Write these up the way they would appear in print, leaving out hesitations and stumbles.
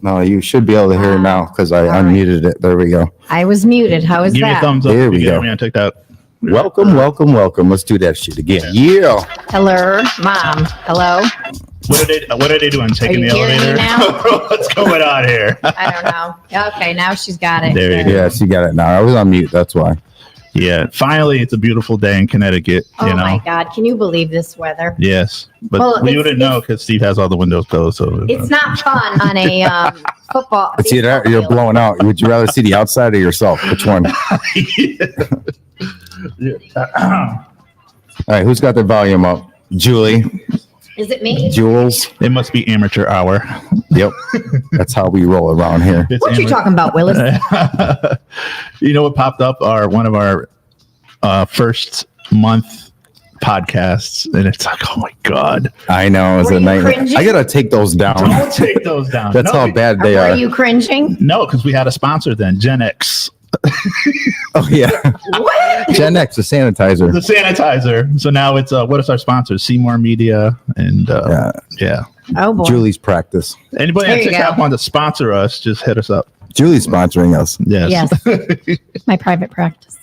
No, you should be able to hear it now because I unmuted it. There we go. I was muted. How is Give that? me a thumbs up. There we go. Me on TikTok. Welcome. Let's do that shit again. Yeah. Hello, Mom. Hello. What are they doing? Taking the Are you hearing elevator? me now? What's going on here? I don't know. Okay, now she's got it. There you go. Yeah, she got it now. I was on mute. That's why. Yeah. Finally, it's a beautiful day in Connecticut. Oh you know? my God! Can you believe this weather? Yes, but Well, we wouldn't know because Steve has all the windows closed. So It's not fun on a football. It's either you're blowing out. Would you rather see the outside or yourself? Which one? All right, who's got their volume up? Julie. Is it me? Jules. It must be amateur hour. Yep. That's how we roll around here. What you talking about, Willis? You know what popped up? One of our first month podcasts, and it's like, oh my God. I know. It's Were a you nightmare. cringing? I got to take those down. Don't take those down. That's how bad they Were are. you cringing? No, because we had a sponsor then, Gen X. Oh, yeah. What? Gen X, the sanitizer. The sanitizer. So now it's what is our sponsor? Seymour Media and yeah. Oh boy. Julie's practice. Anybody There at you TikTok go. want to sponsor us? Just hit us up. Julie's sponsoring us. Yes. Yes. My private practice.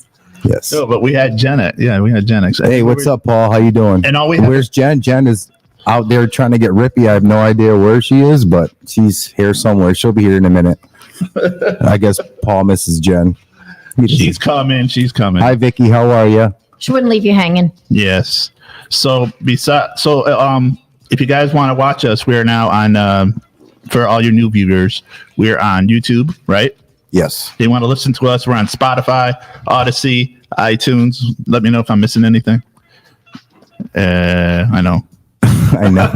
Yes. No, but we had Gen X. Yeah, we had Gen X. Hey, what's up, Paul? How you doing? And all we have- Where's Jen? Jen is out there trying to get rippy. I have no idea where she is, but she's here somewhere. She'll be here in a minute. I guess Paul misses Jen. She's coming. She's coming. Hi, Vicky. How are you? She wouldn't leave you hanging. Yes. So if you guys want to watch us, we're now on for all your new viewers, we're on YouTube, right? Yes. They want to listen to us. We're on Spotify, Odyssey, iTunes. Let me know if I'm missing anything. I know. I know.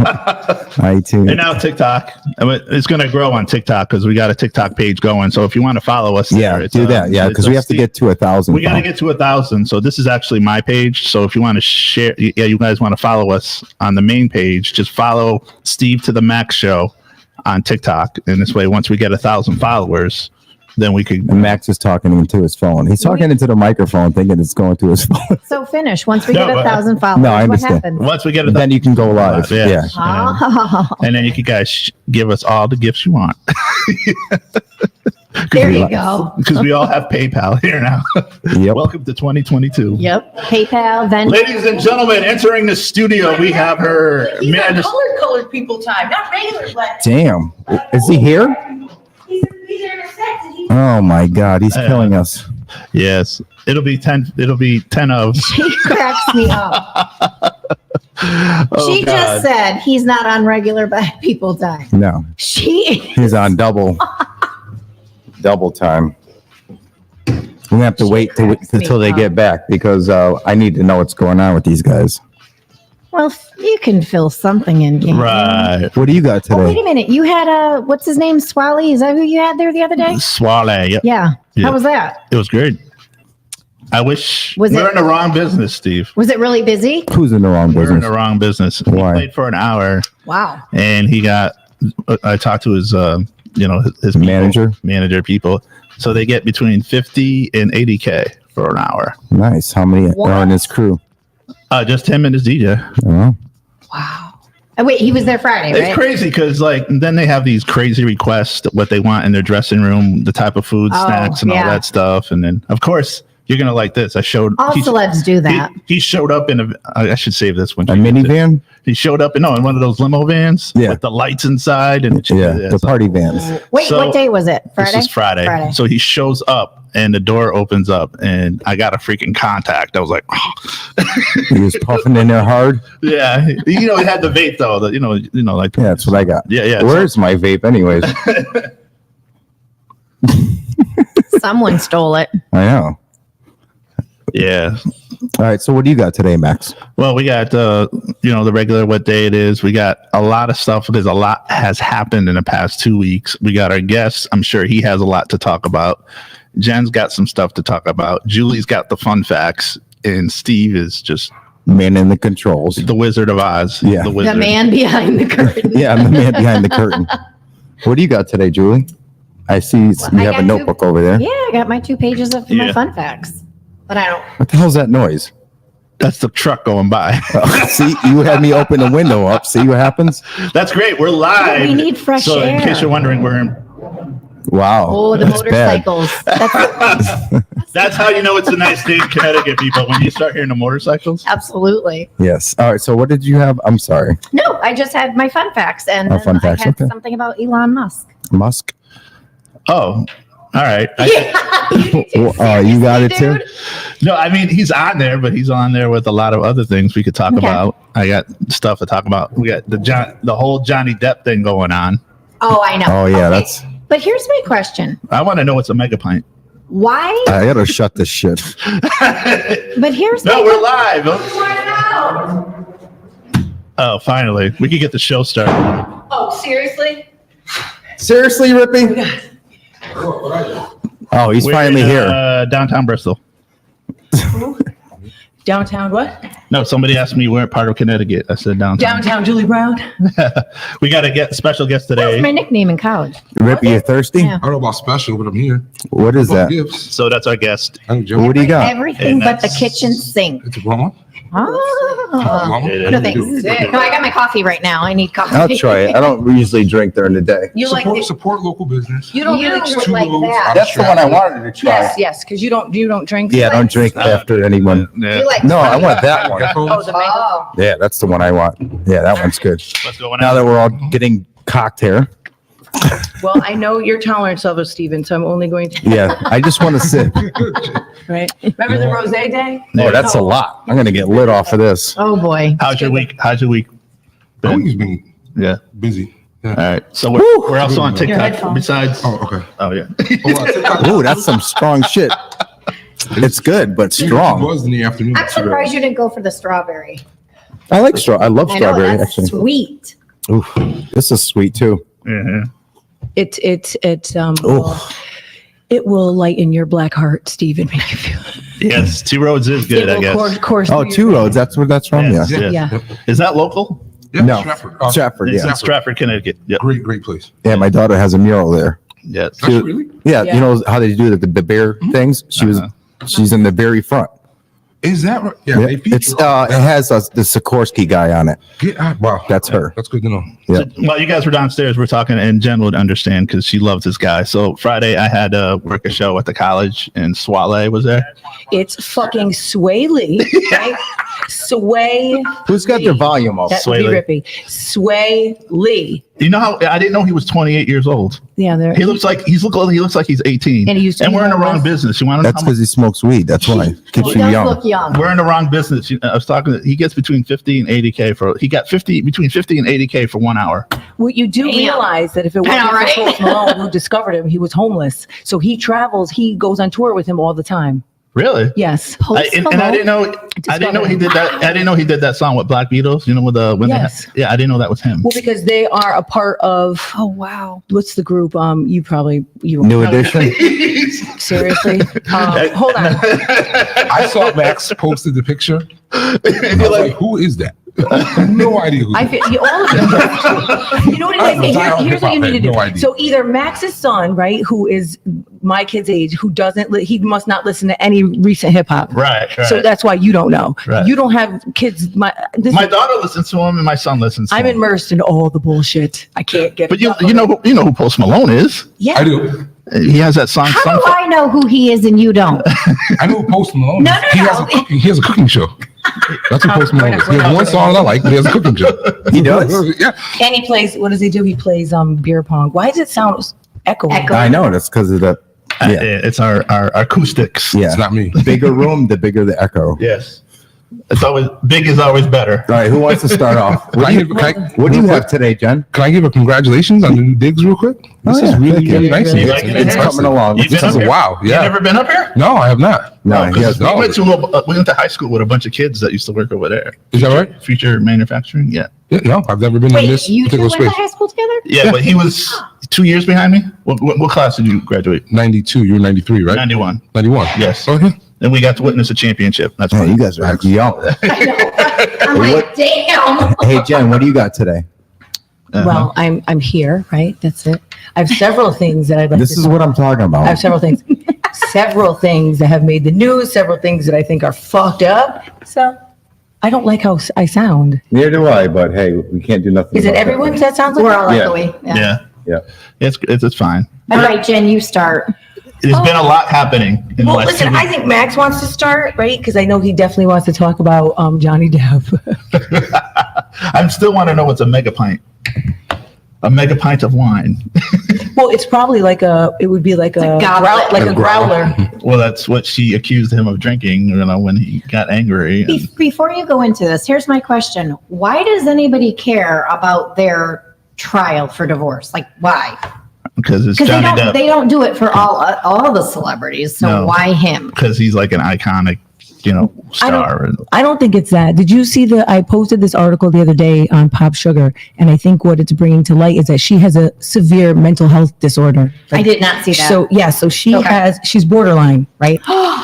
And now TikTok. It's going to grow on TikTok because we got a TikTok page going. So if you want to follow us, Yeah, do that. Yeah, because we have to get to 1,000. We got to get to 1,000. So this is actually my page. So if you want to share, you guys want to follow us on the main page, just follow Steve to the Max Show on TikTok. And this way, once we get 1,000 followers, then we could. And Max is talking into his phone. He's talking into the microphone, thinking it's going to his phone. So finish. Once we get 1,000 followers, No, I what understand. happens? Once we get Then you can go live. Yeah. Oh. And then you can guys give us all the gifts you want. There you go. Because we all have PayPal here now. Yep. Welcome to 2022. Yep. PayPal, Venmo. Ladies and gentlemen, entering the studio, we have her. He's on colored people time, not regular black. Damn. Is he here? He's intersected. Oh my God, he's killing us. Yes, it'll be 10. It'll be 10 of. She cracks me up. Oh, She just said he's not on regular black people time. No, She he's on double time. We're gonna have to wait until they get back because I need to know what's going on with these guys. Well, you can fill something in. Can't you? Right. What do you got Oh, wait today? a minute. You had what's his name? Swally? Is that who you had there the other day? Swale. Yep. Yeah. Yeah. How was that? It was great. I wish Was we're it- in the wrong business, Steve. Was it really busy? Who's in the wrong We're in business? the wrong business. Why? We played for an hour, Wow. and he got. I talked to his, his people, manager people. So they get between 50 and 80K for an hour. Nice. How many are in his crew? Just him and his DJ. Oh. Wow. Oh, wait, he was there Friday, It's right? crazy because then they have these crazy requests what they want in their dressing room, the type of food, Oh, snacks, and all that stuff. And then of course you're gonna like this. All celebs do that. He showed up in I should save this one. A minivan? He showed up in one of those limo vans with the lights inside and the party vans. Wait, So- what day was it? Friday? This is Friday. So he shows up and the door opens up and I got a freaking contact. I was like, He was puffing in there hard. yeah, he had the vape though. Like Yeah, that's what I got. Yeah. Where's my vape, anyways? Someone stole it. I know. Yeah. All right. So what do you got today, Max? Well, we got the regular what day it is. We got a lot of stuff because a lot has happened in the past 2 weeks. We got our guest. I'm sure he has a lot to talk about. Jen's got some stuff to talk about. Julie's got the fun facts, and Steve is just man in the controls, the Wizard of Oz. Yeah, the wizard. The man behind the curtain. Yeah, I'm the man behind the curtain. What do you got today, Julie? I see you I have a got notebook over there. Yeah, I got my 2 pages of my fun facts. But I don't. What the hell's that noise? That's the truck going by. See, you had me open the window up. See what happens? That's great. We're live. We need fresh so air. in case you're wondering, we're Wow. Oh, the that's bad. motorcycles. That's That's how you know it's a nice day in Connecticut, people, when you start hearing the motorcycles. absolutely. Yes. All right. So what did you have? I'm sorry. No, I just had my fun facts, and Oh, then fun facts, I had okay. something about Elon Musk. Musk. Oh, all right. You got it too? Dude. No, I mean, he's on there, but he's on there with a lot of other things we could talk Okay. about. I got stuff to talk about. We got the whole Johnny Depp thing going on. Oh, I know. Oh, yeah, Okay, that's- But here's my question: I want to know what's a megapint. why? I gotta shut this shit. But here's No, my we're live. Oh, finally. We could get the show started. Oh, seriously? Seriously, Rippy? Oh, he's We're finally in, here. Downtown Bristol. Downtown what? No, somebody asked me where part of Connecticut. I said downtown. Downtown Julie Brown? We got a special guest That was today. my nickname in college. Rippy, you thirsty? Yeah. I don't know about special, but I'm here. What is About that? gifts. So that's our guest. I'm Joe. What do you got? Everything And but the that's- kitchen sink. It's a grandma. Oh. Mama? Yeah, No thanks. No, I got my coffee right now. I need coffee. I'll try it. I don't usually drink during the day. You like Support local business. you don't You really don't drink. Two like roads. that. That's the one I wanted to try. Yes, yes, because you don't drink. Yeah, I don't drink after anyone. Yeah. You like No, I want that one. Oh, the mango. Oh. Yeah, that's the one I want. Yeah, that one's good. What's going Now on? that we're all getting cocked here. Well, I know your tolerance of it, Stephen, so I'm only going to. Yeah, I just want to sip. Right. Remember the rose day? Oh, that's a lot. I'm gonna get lit off of this. Oh boy. How's your week? How's your week? Oh, he's been Yeah. busy. Yeah. All right. So we're also on Your TikTok headphones. besides. Oh, okay. Oh, yeah. Oh, TikTok. Ooh, that's some strong shit. It's good, but It strong. was in the afternoon. I'm surprised you didn't go for the strawberry. I like I love I know strawberry. that's Actually, sweet. ooh, this is sweet too. Mhm. Oh, It will lighten your black heart, Stephen. Make you feel. Yes, Two Roads is good, I guess. Course. oh, Two Roads. That's where that's from. Yes, Yeah. yes. Yeah. Is that local? Yeah, No. Stratford. Stratford. It's Yeah. in Stratford, Connecticut. Yep. Great place. Yeah. My daughter has a mural there. Yes. That's really? Yeah. Yeah. You know how they do the bear things? She's in the very front. Is that right? Yeah. Yeah, they feature it's all it has the Sikorsky guy on it. wow. That's her. That's good to know. Yeah. So, while you guys were downstairs, we're talking, and Jen would understand because she loves this guy. So Friday, I had to work a show at the college, and Swale was there. It's fucking Sway Lee, right? Sway. Who's got their volume up? That would Sway be Lee. Rippy. Sway Lee. You know how I didn't know he was 28 years old. Yeah, there. He looks like he looks like he's 18. And he used to and be we're in the wrong homeless. business. You want to know? That's because he smokes weed. That's why. Keeps He you does young. look young. We're in the wrong business. I was talking. He gets between 50 and 80K for. He got between 50 and 80K for 1 hour. What you do Damn. realize that if it wasn't know, right? for Post Malone who discovered him, he was homeless. So he travels. He goes on tour with him all the time. Really? Yes. Post And I Malone? didn't know. I didn't know he did that. I didn't know he did that song with Black Beatles. You know, with the when Yes. they. Yeah, I didn't know that was him. Well, because they are a part of. Oh wow. What's the group? You New edition. seriously. Hold on. I saw Max posted the picture. And I was like, who is that? No idea who I that is. feel all of you. You know what it I'm a is? diehard Here's what you need to hip-hop fan, do. no idea. So either Max's son, right, who is my kid's age, who doesn't, he must not listen to any recent hip hop. Right. So that's why you don't know. Right. You don't have kids. My daughter listens to him, and my son listens to I'm him. immersed in all the bullshit. I can't get. But you enough of know it. you know who Post Malone is. Yeah. I do. He has that song. How do I know who he is and you don't? I know Post Malone. No, He no. has a cooking show. That's what Post Malone is. He has one song I like, but he has a cooking show. He does? Yeah. And he plays. What does he do? He plays beer pong. Why does it sound echoing? Echo. I know. That's because of the. Yeah. It's our acoustics. Yeah. It's not me. The bigger room, the bigger the echo. Yes. It's always big is always better. All right. Who wants to start off? Can I give- can I- What do you have today, Jen? Can I give a congratulations on the new digs real quick? This Oh, yeah. is really, Thank you. really nice. You It's like it? It's impressive. coming along. You've This been is up here? wow. You Yeah. never been up here? No, I have not. No, Oh, he has. we went to we went to high school with a bunch of kids that used to work over there. Is that right? Future manufacturing. Yeah. Yeah, no, I've never been in Wait, this you two particular went to space. high school together? Yeah, but he was 2 years behind me. What class did you graduate? 92. You were 93, right? 91. 91. Yes. Oh, yeah. And we got to witness a championship. That's Man, fine. you guys are young. I'm like, damn. Hey, Jen, what do you got today? Well, I'm here, right? That's it. I have several things that I'd like This to is what I'm talking I have about. several things. Several things that have made the news, several things that I think are fucked up. So I don't like how I sound. Neither do I, but hey, we can't do nothing. Is it about that. everyone that sounds like We're all that? Yeah. echoey. Yeah. Yeah. Yeah. It's fine. All right, Jen, you start. There's been a lot happening in the Well, last listen, 2 I weeks. think Max wants to start, right? Because I know he definitely wants to talk about Johnny Depp. I still want to know what's a mega pint. A mega pint of wine. Well, it's probably it would be like a goblet. like a growler. Well, that's what she accused him of drinking, when he got angry. Before you go into this, here's my question. Why does anybody care about their trial for divorce? Like, why? Because it's Because Johnny Depp. they don't do it for all the celebrities. So No. why him? Because he's like an iconic, star. I don't think it's that. Did you see I posted this article the other day on Pop Sugar, and I think what it's bringing to light is that she has a severe mental health disorder. I did not see that. So she Okay. she's borderline, right?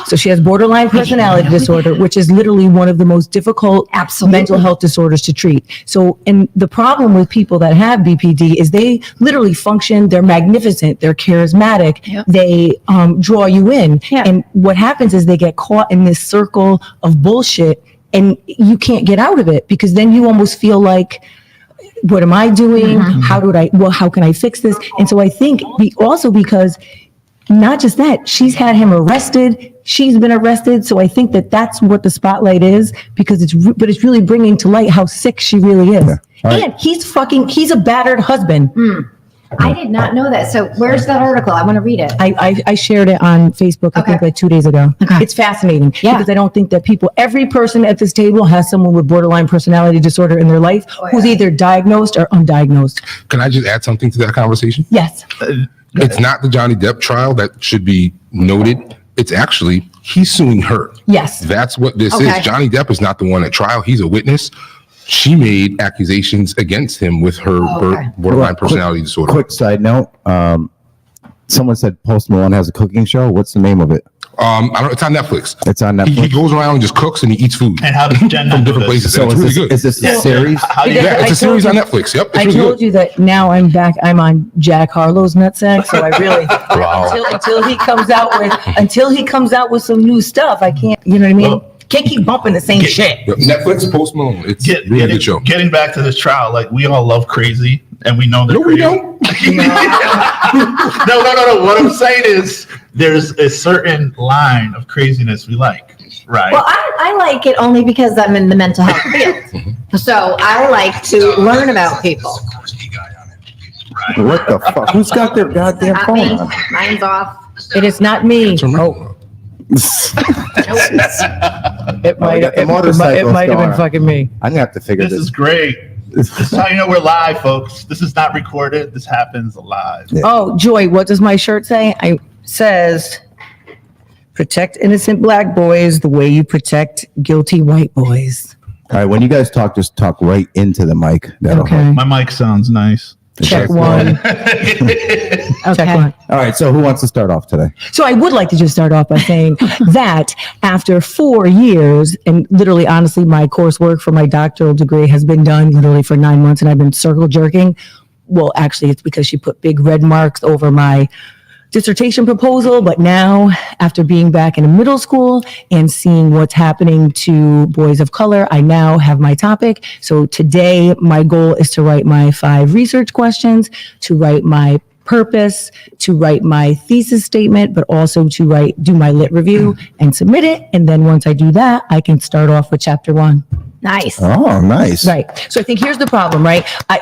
So she has borderline personality disorder, which is literally one of the most difficult Absolutely. mental health disorders to treat. So, and the problem with people that have BPD is they literally function, they're magnificent, they're charismatic, Yep. they draw you in. Yeah. And what happens is they get caught in this circle of bullshit and you can't get out of it, because then you almost feel like, what am I doing? How can I fix this? And so I think also because not just that, she's had him arrested. She's been arrested. So I think that's what the spotlight is, because but it's really bringing to light how sick she really is. Right. And he's a battered husband. I did not know that. So where's that article? I want to read it. I shared it on Facebook, I think Okay. like 2 days ago. Okay. It's fascinating Yeah. because I don't think that every person at this table has someone with borderline personality disorder in their life who's either diagnosed or undiagnosed. Can I just add something to that conversation? Yes. It's not the Johnny Depp trial that should be noted. It's actually, he's suing her. Yes. That's what this Okay. is. Johnny Depp is not the one at trial. He's a witness. She made accusations against him with her okay. borderline personality disorder. Quick side note. Someone said Post Malone has a cooking show. What's the name of it? It's on Netflix. It's on He Netflix. goes around and just cooks and he eats food And how does Jen from not do different this? places. So and it's really good. is this a series? How do you, Yeah, it's I a series told on you- Netflix. Yep, it's I really told good. you that now I'm on Jack Harlow's nutsack, so I really until he comes out with some new stuff, I can't. You know what I mean? Well, Can't keep bumping the same shit. Yep, Netflix, Post Malone. It's a really good show. getting back to this trial, like we all love crazy, and we know they're No, we crazy. don't. No. What I'm saying is, there's a certain line of craziness we like, right? Well, I like it only because I'm in the mental health field. So I like to learn about people. What the fuck? Who's got their goddamn Not phone me. on? Mine's off. It is not me. It's a Oh, it we got the motorcycles might have going been on. fucking me. I'm gonna have to figure This this. is great. This is how you know we're live, folks. This is not recorded. This happens live. Yeah. Oh, Joy, what does my shirt say? It says, protect innocent black boys the way you protect guilty white boys. All right, when you guys talk, just talk right into the mic. That'll Okay. help. My mic sounds nice. Check one. Okay. Check one. All right, so who wants to start off today? So I would like to just start off by saying that after 4 years, and literally, honestly, my coursework for my doctoral degree has been done literally for 9 months, and I've been circle jerking. Well, actually, it's because she put big red marks over my dissertation proposal. But now, after being back in a middle school and seeing what's happening to boys of color, I now have my topic. So today, my goal is to write my 5 research questions, to write my purpose, to write my thesis statement, but also to do my lit review and submit it. And then once I do that, I can start off with chapter 1. Nice. Oh, nice. Right. So I think here's the problem, right? I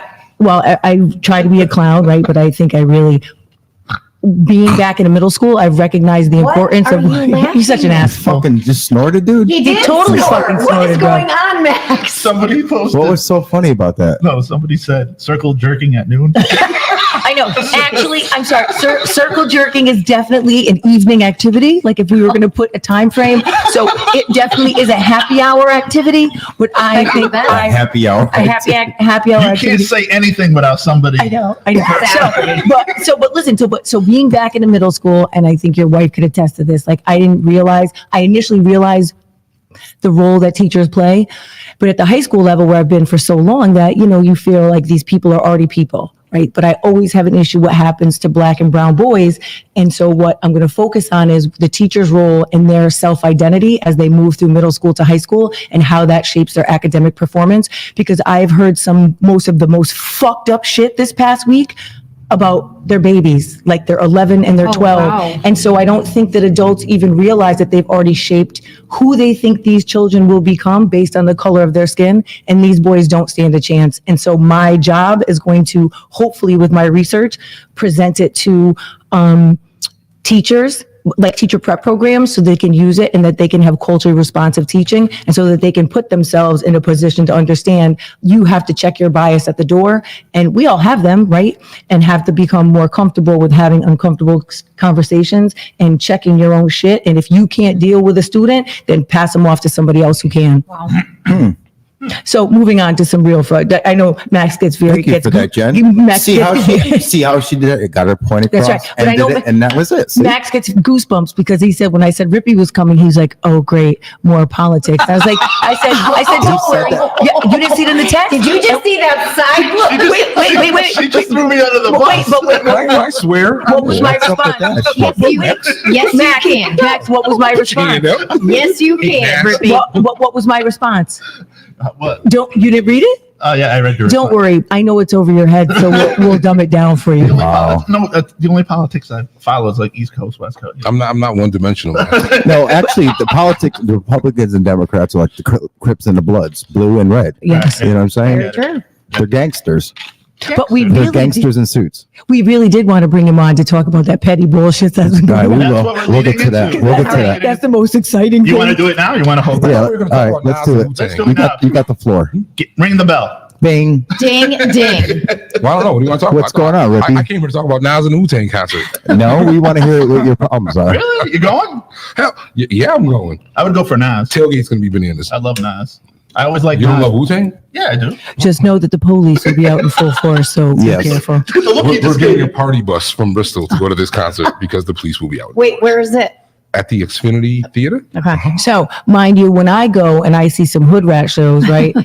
try to be a clown, right? But I think I really, being back in a middle school, I've recognized the What importance are of, you you're such an laughing asshole. Fucking just snorted, dude. He did totally snort. fucking What snorted, is bro. going on, Max? Somebody posted. What was so funny about that? No, somebody said circle jerking at noon. I know. Actually, I'm sorry. Circle jerking is definitely an evening activity. Like if we were going to put a time frame, so it definitely is a happy hour activity. But I think that. Happy hour. a happy hour You activity. can't say anything without somebody. I know. But listen. So being back in the middle school, and I think your wife could attest to this. Like I initially realized the role that teachers play, but at the high school level where I've been for so long, that you feel like these people are already people, right? But I always have an issue what happens to black and brown boys, and so what I'm going to focus on is the teacher's role in their self-identity as they move through middle school to high school, and how that shapes their academic performance. Because I've heard most of the most fucked up shit this past week about their babies, like they're 11 and they're Oh, 12. wow. And so I don't think that adults even realize that they've already shaped who they think these children will become based on the color of their skin. And these boys don't stand a chance. And so my job is going to, hopefully with my research, present it to teachers, like teacher prep programs, so they can use it and that they can have culturally responsive teaching, and so that they can put themselves in a position to understand you have to check your bias at the door, and we all have them, right? And have to become more comfortable with having uncomfortable conversations and checking your own shit. And if you can't deal with a student, then pass them off to somebody else who can. Wow. So moving on to some real fun. I know Max gets very Thank you for that, Jen. Max See how she did it? It got her point across. That's right. But And, I know did it, and that was it. See? Max gets goosebumps because he said, when I said Rippy was coming, he's like, oh, great, more politics. I was like, I said, don't worry. Yeah, you didn't see it in the text? Did you just see that side look? Wait. She just threw me under the bus. I swear. What was my What's up with response? that? Yes, Max, you can. Max, what was my response? Yes, you can, Rippy. What was my response? What? You didn't read it? Oh yeah, I read your. Don't worry. I know it's over your head, so we'll dumb it down for you. Wow. No, the only politics I follow is like East Coast, West Coast. I'm not one dimensional. No, actually, the Republicans and Democrats are like the Crips and the Bloods, blue and red. Yes. You know what I'm saying? Very true. They're gangsters. But we They're really, gangsters in suits. we really did want to bring him on to talk about that petty bullshit that's been All right, going we on. That's will. what we're We'll get leading to that. into. We'll get to All right. that. That's the most exciting You want to thing. do it now? Or you want to hold Yeah. on? We're gonna All talk right, about let's Nas do and it. Wu-Tang. Let's do it. You got the floor. Ring the bell. Bing. Ding, ding. Well, I don't know. What do you want to talk What's about? going on, Rippy? I came here to talk about Nas and Wu-Tang concert. No, we want to hear what your problems are. Really? You going? Hell, yeah, I'm going. I would go for Nas. Tailgate's gonna be bananas. I love Nas. I always like You don't Nas. love Wu-Tang? Yeah, I do. Just know that the police will be out in full force, so be Yes. careful. The look you We're just getting gave a party bus from Bristol to go to this concert because the police will be out. Wait, where is it? At the Xfinity Theater? Okay. So, mind you, when I go and I see some hood rat shows, right,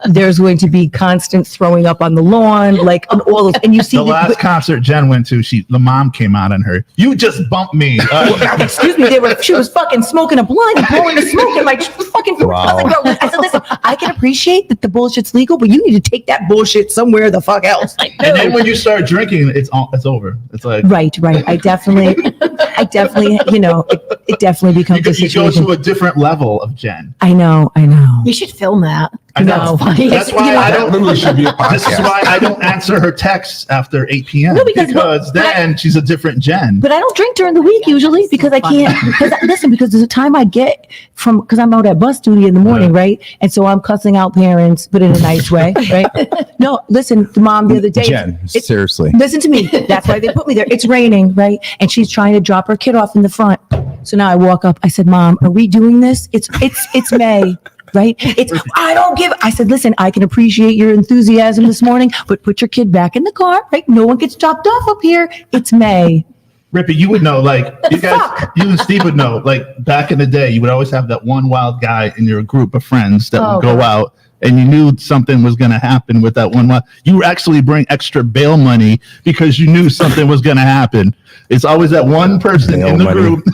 there's going to be constant throwing up on the lawn, like and all those. And you see the last concert Jen went to, the mom came out on her. You just bumped me. excuse me, she was fucking smoking a blunt and blowing the smoke and like fucking. Wow. I was like, bro, I said, listen, I can appreciate that the bullshit's legal, but you need to take that bullshit somewhere the fuck else. Like, And then when you start drinking, it's over. It's like right. I definitely, you know, it definitely becomes a you go situation. to a different level of Jen. I know. We should film that. I know. No. That's why You know, I That don't. literally should be a This is podcast. why I don't answer her texts after 8 p.m. No, because- but then she's a different Jen. But I don't drink during the week usually because I can't. Because there's a time I get because I'm out at bus duty in the morning, right? And so I'm cussing out parents, but in a nice way, right? No, listen, the mom the other day. Jen, it's- seriously. Listen to me. That's why they put me there. It's raining, right? And she's trying to drop her kid off in the front. So now I walk up. I said, "Mom, are we doing this? It's May." Right? I said, listen, I can appreciate your enthusiasm this morning, but put your kid back in the car, right? No one gets dropped off up here. It's May. Rippy, you would know, like, you guys, you and Steve would know, like, back in the day, you would always have that one wild guy in your group of friends that would go out and you knew something was going to happen with that one. You actually bring extra bail money because you knew something was going to happen. It's always that one person Bail in the money. group,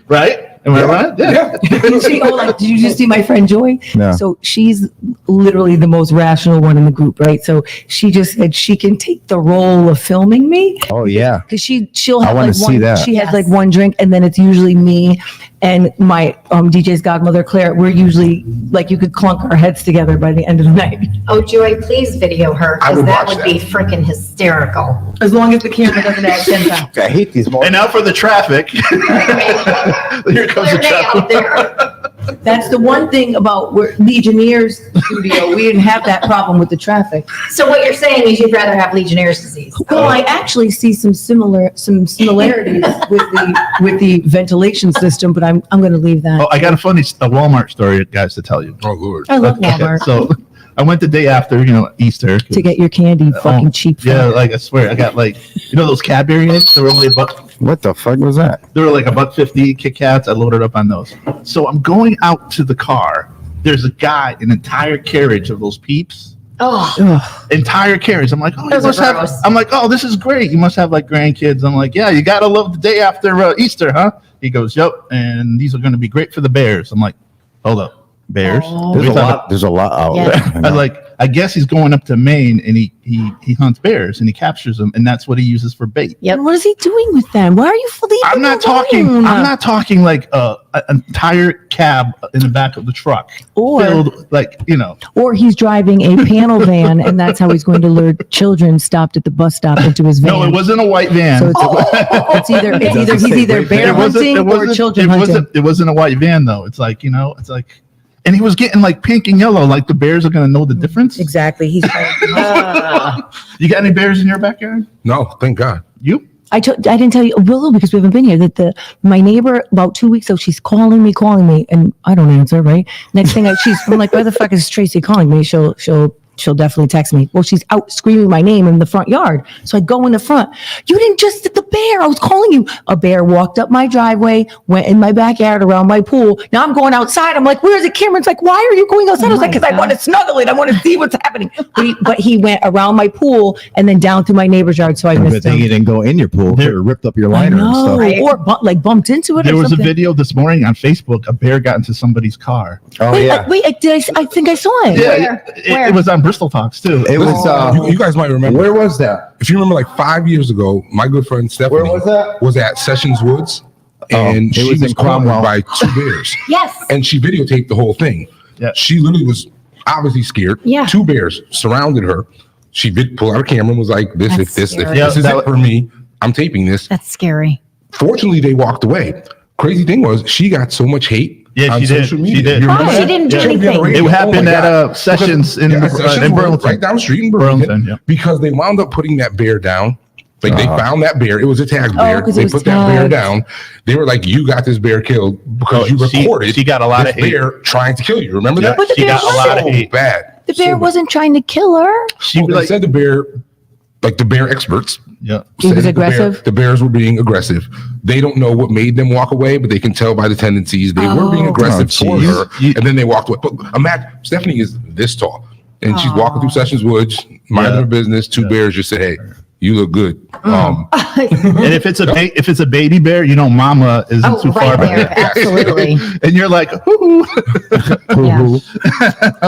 right? Am I right? Yeah. Did you just see my friend Joy? No. So she's literally the most rational one in the group, right? So she just said she can take the role of filming me Oh, yeah. because she'll I have wanna like see one. that. She has Yes. like one drink, and then it's usually me and my DJ's godmother Claire. We're usually like you could clunk our heads together by the end of the night, Oh, Joy, please video her, I because would that watch would be freaking hysterical. as long as the camera doesn't add 10 pounds. I hate these And moments. now for the traffic. Here comes the Clear day out traffic. there. That's the one thing about Legionnaires studio. We didn't have that problem with the traffic. So what you're saying is you'd rather have Legionnaire's disease? Well, I actually see some similarities with the ventilation system, but I'm going to leave that. Oh, I got a Walmart story, guys, to tell you. Oh, Lord. I love Okay, Walmart so I went the day after, Easter. to get your candy, fucking Oh, cheap. Yeah, fuck. like I swear, I got like, those Cadbury eggs? They were only What the fuck was that? they were like $1.50 Kit Kats. I loaded up on those. So I'm going out to the car. There's a guy, an entire carriage of those Peeps. Oh, Ugh. Entire carriage. I'm like, oh, you Those are must have. gross. I'm like, oh, this is great. You must have like grandkids. I'm like, yeah, you gotta love the day after Easter, huh? He goes, yep. And these are going to be great for the Bears. I'm like, hold up. bears. There's We a thought- lot. There's a lot out Yeah. there. I was like, I guess he's going up to Maine and he hunts bears and he captures them and that's what he uses for bait. Yep. What is he doing with them? Why are you leaving I'm not them talking. alone? I'm not talking like an entire cab in the back of the truck, Or- filled like Or he's driving a panel van, and that's how he's going to lure children stopped at the bus stop into his van. No, it wasn't a white van. So it's either he's either bear hunting or children hunting. It wasn't a white van though. It's like and he was getting like pink and yellow. Like the bears are gonna know the difference. Exactly. He's You got any bears in your backyard? No, thank God. You? I didn't tell you, Willow, because we haven't been here, that my neighbor about 2 weeks ago, she's calling me, and I don't answer, right? Next thing I'm like, why the fuck is Tracy calling me? She'll definitely text me. Well, she's out screaming my name in the front yard. So I go in the front. You didn't just hit the bear. I was calling you. A bear walked up my driveway, went in my backyard around my pool. Now I'm going outside. I'm like, where's the Cameron's like, why are you going outside? I was like, because I want to snuggle it. I want to see what's happening. But he went around my pool and then down through my neighbor's yard. So I Good missed thing him. you didn't go in your pool. There- Or ripped up your I liner and know. stuff. Or bumped into it There or was a something. video this morning on Facebook. A bear got into somebody's car. Oh Wait, yeah. I think I saw it. Where? It was on Bristol Talks too. It was. You guys might remember. Where was that? If you remember, like 5 years ago, my good friend Stephanie Where was that? was at Sessions Woods, and it she was was in cornered Cromwell. by 2 bears. Yes. And she videotaped the whole thing. Yeah. She literally was obviously scared. Yeah. 2 bears surrounded her. She pulled out a camera and was like, "This, That's if this, if scary. this is Yeah, it for me, I'm taping this." That's scary. Fortunately, they walked away. Crazy thing was, she got so much hate. Yeah, on she did. social She media. did. You remember Oh, she that? didn't do She was anything. on the radio. It happened my at God. Sessions in Sessions Woods, right down the street in Burlington, Burlington, yeah. because they wound up putting that bear down. Like they found that bear. It was a tag bear. 'cause it They was put that bear tagged. down. They were like, "You got this bear killed because you she- recorded." she got a lot this of hate. bear trying to kill you. Remember Yeah, that? But the she bear got a lot of So hate. bad. The bear So bad. wasn't trying to kill her. She Well, they like, said the bear, like the bear experts, yeah. He said was that aggressive? The bears were being aggressive. They don't know what made them walk away, but they can tell by the tendencies. They were being aggressive Oh, toward geez. her, and then they walked away. But imagine, Stephanie is this tall, and she's walking through Sessions Woods, minding Yeah. her business. 2 bears just said, "Hey, you look good." And if it's a baby bear, mama isn't Oh, too far right there. back. Absolutely. And you're like, "Hoo-hoo." Yeah.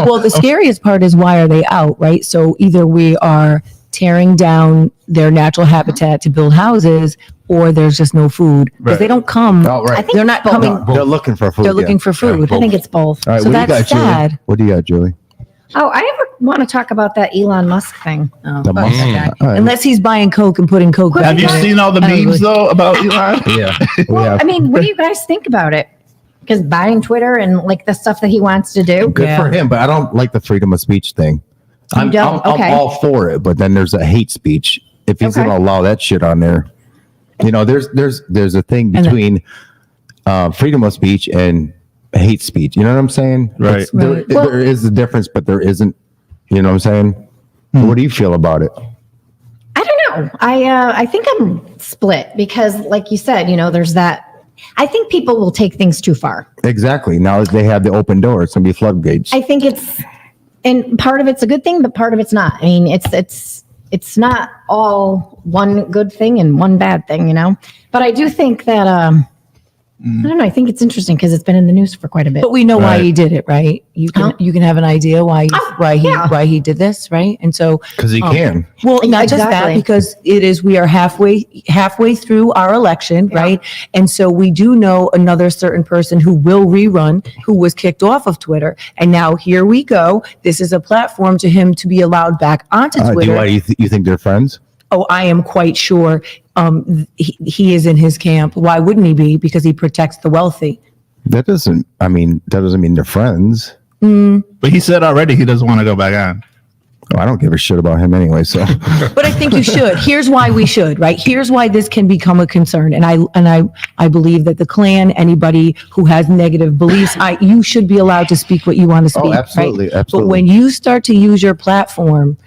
Well, the scariest part is why are they out, right? So either we are tearing down their natural habitat to build houses, or there's just no food because Right. they don't come. Oh, right. I think They're it's not both. coming. They're looking for food. They're looking for food. I think it's both. All right, So what do you that's got, Julie? sad. What do you got, Julie? Oh, I never want to talk about that Elon Musk thing. Oh, The fuck Musk. that guy. All right. Unless he's buying Coke and putting Coke. Have Have you back in it. seen all the Probably. memes though about Elon? Yeah. We Well, have. I mean, what do you guys think about it? Because buying Twitter and like the stuff that he wants to do. Good Yeah. for him, but I don't like the freedom of speech thing. I'm don't? I'm Okay. all for it, but then there's a hate speech. If he's Okay. going to allow that shit on there, there's a thing And between freedom of speech and hate speech. You know what I'm saying? Right. It's- There, Right. Well- there is a difference, but there isn't. You know what I'm saying? What do you feel about it? I don't know. I think I'm split because, like you said, there's that. I think people will take things too far. Exactly. Now that they have the open door, it's going to be floodgates. I think and part of it's a good thing, but part of it's not. I mean, it's not all one good thing and one bad thing, But I do think that I don't know. I think it's interesting because it's been in the news for quite a bit. But we know why Right. he did it, right? You can Huh? you can have an idea why yeah. he did this, right? And so Because he can. well, not just that, Exactly. because we are halfway through our election, right? And so we do know another certain person who will rerun, who was kicked off of Twitter, and now here we go. This is a platform to him to be allowed back onto Twitter. Do you think they're friends? Oh, I am quite sure he is in his camp. Why wouldn't he be? Because he protects the wealthy. That doesn't mean they're friends. But he said already he doesn't want to go back on. Oh, I don't give a shit about him anyway. So But I think you should. Here's why we should, right? Here's why this can become a concern. And I believe that the Klan, anybody who has negative beliefs, you should be allowed to speak what you want to speak. absolutely, right? absolutely. But when you start to use your platform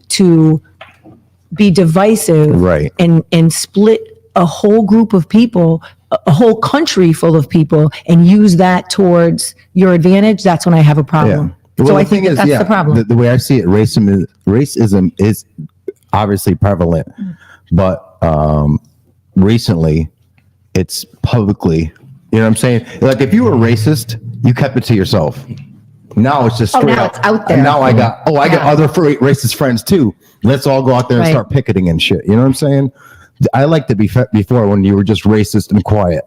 to be divisive Right. and split a whole group of people, a whole country full of people, and use that towards your advantage, that's when I have a problem. Well, So the I think thing is, that's the problem. The way I see it, racism is obviously prevalent, but recently it's publicly. You know what I'm saying? Like if you were racist, you kept it to yourself. Now it's just Oh, straight now up. it's out there. And now I got Yeah. other racist friends too. Let's all go out there and Right. start picketing and shit. You know what I'm saying? I liked it before when you were just racist and quiet.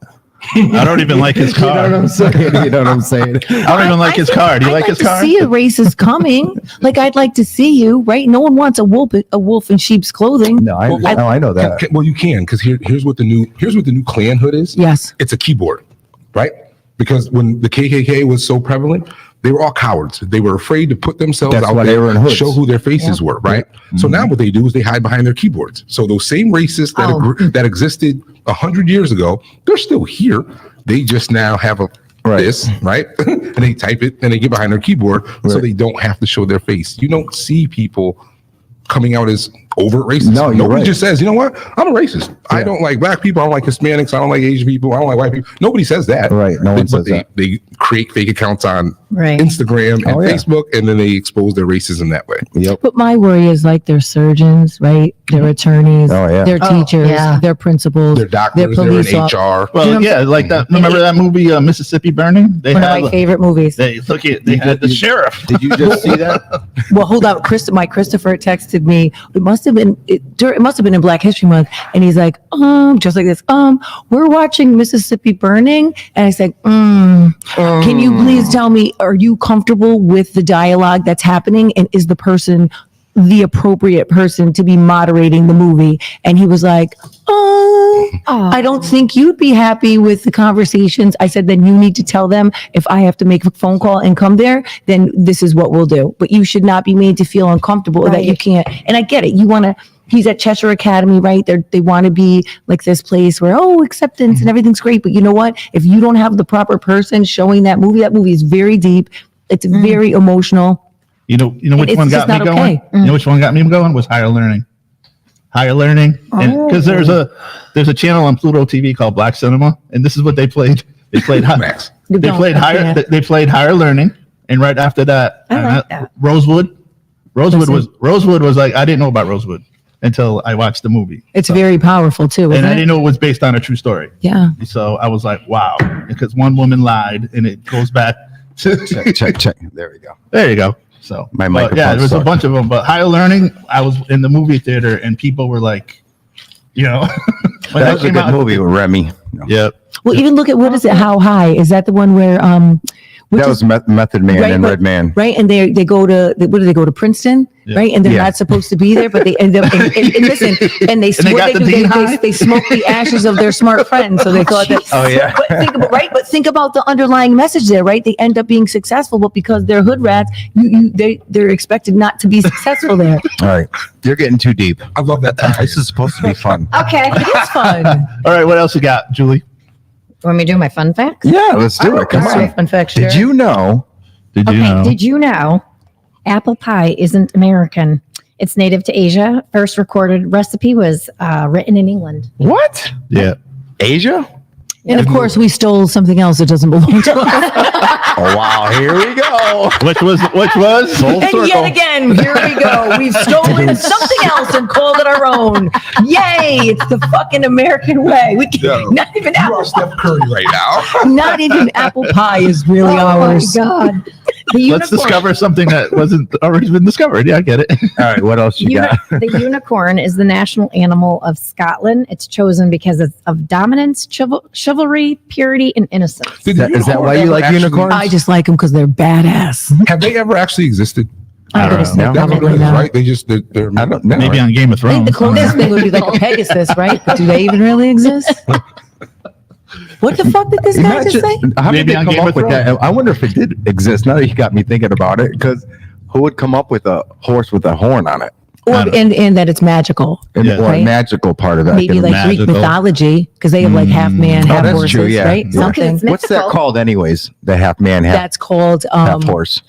I don't even like his You know what car. I'm saying? You know what I'm saying? I don't even like his car. Do you I'd like his to car? see a racist coming. Like I'd like to see you, right? No one wants a wolf in sheep's clothing. No, I know that. Well, you can, because here's what the new Klan hood is. Yes. It's a keyboard, right? Because when the KKK was so prevalent, they were all cowards. They were afraid to put themselves That's out why there, they were in hoods. show who their faces were, right? So now what they do is they hide behind their keyboards. So those same racists that existed 100 years ago, they're still here. They just now have this, right? And they type it and they get behind their keyboard so they don't have to show their face. You don't see people coming out as overt racist. No, you're Nobody right. just says, you know what? I'm a racist. I don't like black people. I don't like Hispanics. I don't like Asian people. I don't like white people. Nobody says that. Right. No one says that. They create fake accounts on Right. Instagram and Oh, yeah. Facebook, and then they expose their racism that way. Yep. But my worry is like their surgeons, right? Their attorneys, Oh, yeah. their teachers, yeah. their principals, Their doctors, their police they're in officers. HR. Well, yeah, like that. Remember that movie, Mississippi Burning? They One of my favorite movies. They had the sheriff. Did you just see that? Well, hold on. Christopher texted me. It must have been in Black History Month, and he's like, just like this. We're watching Mississippi Burning, and I said, can you please tell me, are you comfortable with the dialogue that's happening, and is the person the appropriate person to be moderating the movie? And he was like, I don't think you'd be happy with the conversations. I said, then you need to tell them if I have to make a phone call and come there, then this is what we'll do. But you should not be made to feel uncomfortable that you can't. And I get it. You want to, he's at Cheshire Academy, right? They want to be like this place where, acceptance and everything's great. But you know what? If you don't have the proper person showing that movie is very deep. It's very emotional. You know which It's one just got me not going? okay. You know which one got me going was Higher Learning. Higher Learning, because there's a channel on Pluto TV called Black Cinema, and this is what they played. They played Max. They played Higher Learning, and right after that, I like that. Rosewood was like, I didn't know about Rosewood until I watched the movie. It's very powerful too, And isn't I it? didn't know it was based on a true story. Yeah. So I was like, wow, because one woman lied, and it goes back to check. There we go. there you go. So My but microphone yeah, there was a sucked. bunch of them. But Higher Learning, I was in the movie theater, and people were like, when That was a came good out- movie with Remy. No. Yep. Well, even look at what is it? How High? Is that the one where which That is- was Method Man Right, and but- Red Man. right? And they go to what do they go to Princeton, Yeah. right? And they're Yeah. not supposed to be there, but they end up and listen, and they they what got they the do, Dean High? they smoke the ashes of their smart friends. So they thought that. Oh, yeah. But think about the underlying message there, right? They end up being successful, but because they're hood rats, they're expected not to be successful there. All right. You're getting too deep. I love that. This is supposed to be fun. Okay. It's fun. All right, what else you got, Julie? Want me to do my fun facts? Yeah, let's do it. Come That's on. right, fun fact. Did you know? Did you Okay. know? Did you know apple pie isn't American? It's native to Asia. First recorded recipe was written in England. What? Yeah. Asia? And of course, we stole something else that doesn't belong to us. Oh, wow. Here we go. Which was Full circle. And yet again, here we go. We've stolen something else and called it our own. Yay! It's the fucking American way. We can, Yeah. not even You are apple. Steph Curry right now. Not even apple pie is really ours. Oh my God. The Let's unicorn, discover something that wasn't already been discovered. Yeah, I get it. All right. What else you got? the unicorn is the national animal of Scotland. It's chosen because of dominance, chivalry, purity, and innocence. Did Is that why you like actually- unicorns? I just like them because they're badass. Have they ever actually existed? I'm gonna don't say know. Never probably really, not. right? They're I don't know. Maybe on Game of I think the Thrones. closest thing would be like a Pegasus, right? But do they even really exist? What the fuck did this guy just say? How did Maybe they on come Game up of with that? I wonder if it did exist. Now that you got me thinking about it, because who would come up with a horse with a horn on it? And that it's magical. Yeah. Or Right. a magical part of that. Maybe like magical. Greek mythology, because they have like half man, half that's horses, true, yeah. right? Yeah. Something. It's What's that mythical. called, anyways? The half man, That's called half horse.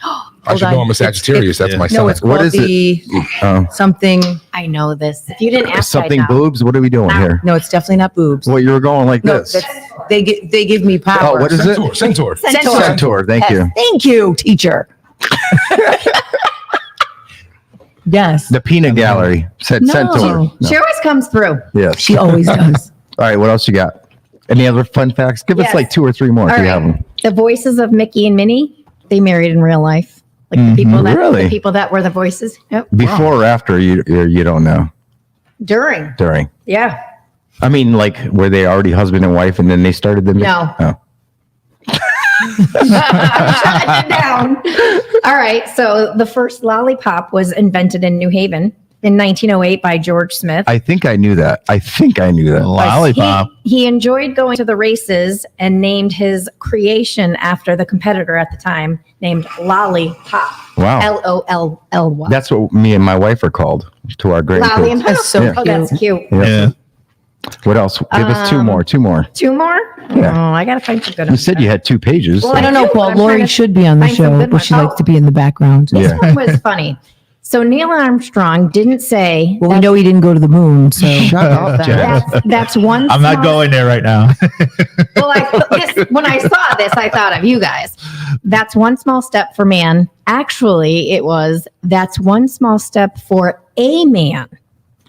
I should hold know on. I'm a Sagittarius. That's my no, sign. it's What called is it? the something. I know this. If you didn't ask, Something I'd know. boobs. What are we doing here? No, it's definitely not boobs. Well, you were going like No, this. they give me power. Oh, what is it? Centaur. Centaur. Centaur. Thank you. Thank you, teacher. Yes, The peanut gallery said No. centaur. She always comes through. Yes. she always does. All right. What else you got? Any other fun facts? Give us Yes. like 2 or 3 more if All you have right. them. The voices of Mickey and Minnie they married in real life. Like the people that Really? the people that were the voices. Yep. Before or after, you don't know. During. Yeah. I mean, like, were they already husband and wife and then they started the... No. Oh. Shut it down. All right. So the first lollipop was invented in New Haven in 1908 by George Smith. I think I knew that. Lollipop. He enjoyed going to the races and named his creation after the competitor at the time named Lollipop. Wow. L-O-L-L-Y. That's what me and my wife are called to our Lolly grandkids. and That's so Oh, that's cute. Yeah. What else? Give us two more. Two more? Yeah. Oh, I gotta find some good You ones. said you had 2 pages. Well, so- I don't know, do, Paul. I'm trying Lori to should be on the find some show, good but she ones. likes to be in the background. This Yeah. one was funny. So Neil Armstrong didn't say. Well, we know he didn't go to the moon, so Shut up, Jen. That's one. I'm not small- going there right now. Well, when I saw this, I thought of you guys. That's one small step for man. Actually, that's one small step for a man.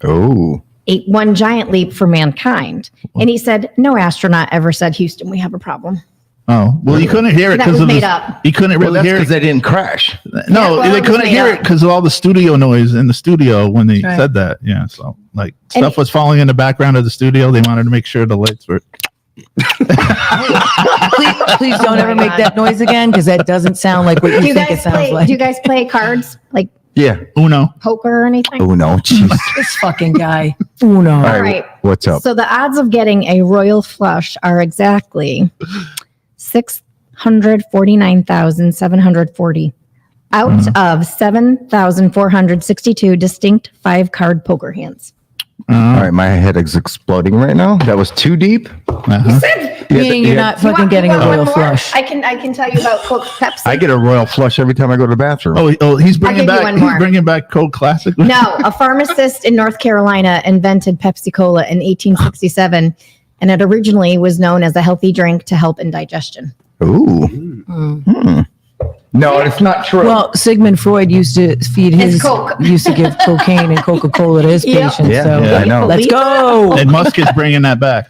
Oh. One giant leap for mankind. And he said, no astronaut ever said, Houston, we have a problem. Oh, well, you couldn't hear it That because was of made the, up. you couldn't Well, really that's hear because it. they didn't crash. No, well, they it was couldn't made hear up. it because of all the studio noise in the studio when they Right. said that. Yeah, so like And- stuff was falling in the background of the studio. They wanted to make sure the lights were. Please don't Oh ever my make God. that noise again because that doesn't sound like what you Do you think it guys sounds play? like. Do you guys play cards like Yeah. Uno. poker or anything? Oh, no. Jeez. This fucking guy. Uno. All All right. right. What's up? So the odds of getting a royal flush are exactly 649,740 out of 7,462 distinct 5-card poker hands. All right. My head is exploding right now. That was too deep. Meaning you're not fucking getting a You want royal one more? flush. I can tell you about Coke Pepsi. I get a royal flush every time I go to the bathroom. He's bringing give you back. one He's more. bringing back Coke Classic. No, a pharmacist in North Carolina invented Pepsi Cola in 1867, and it originally was known as a healthy drink to help in digestion. Ooh. No, it's not true. Well, Sigmund Freud used to feed It's Coke. used to give cocaine and Coca-Cola to his Yep. patients. Yeah, so yeah, I know. let's go. And Musk is bringing that back.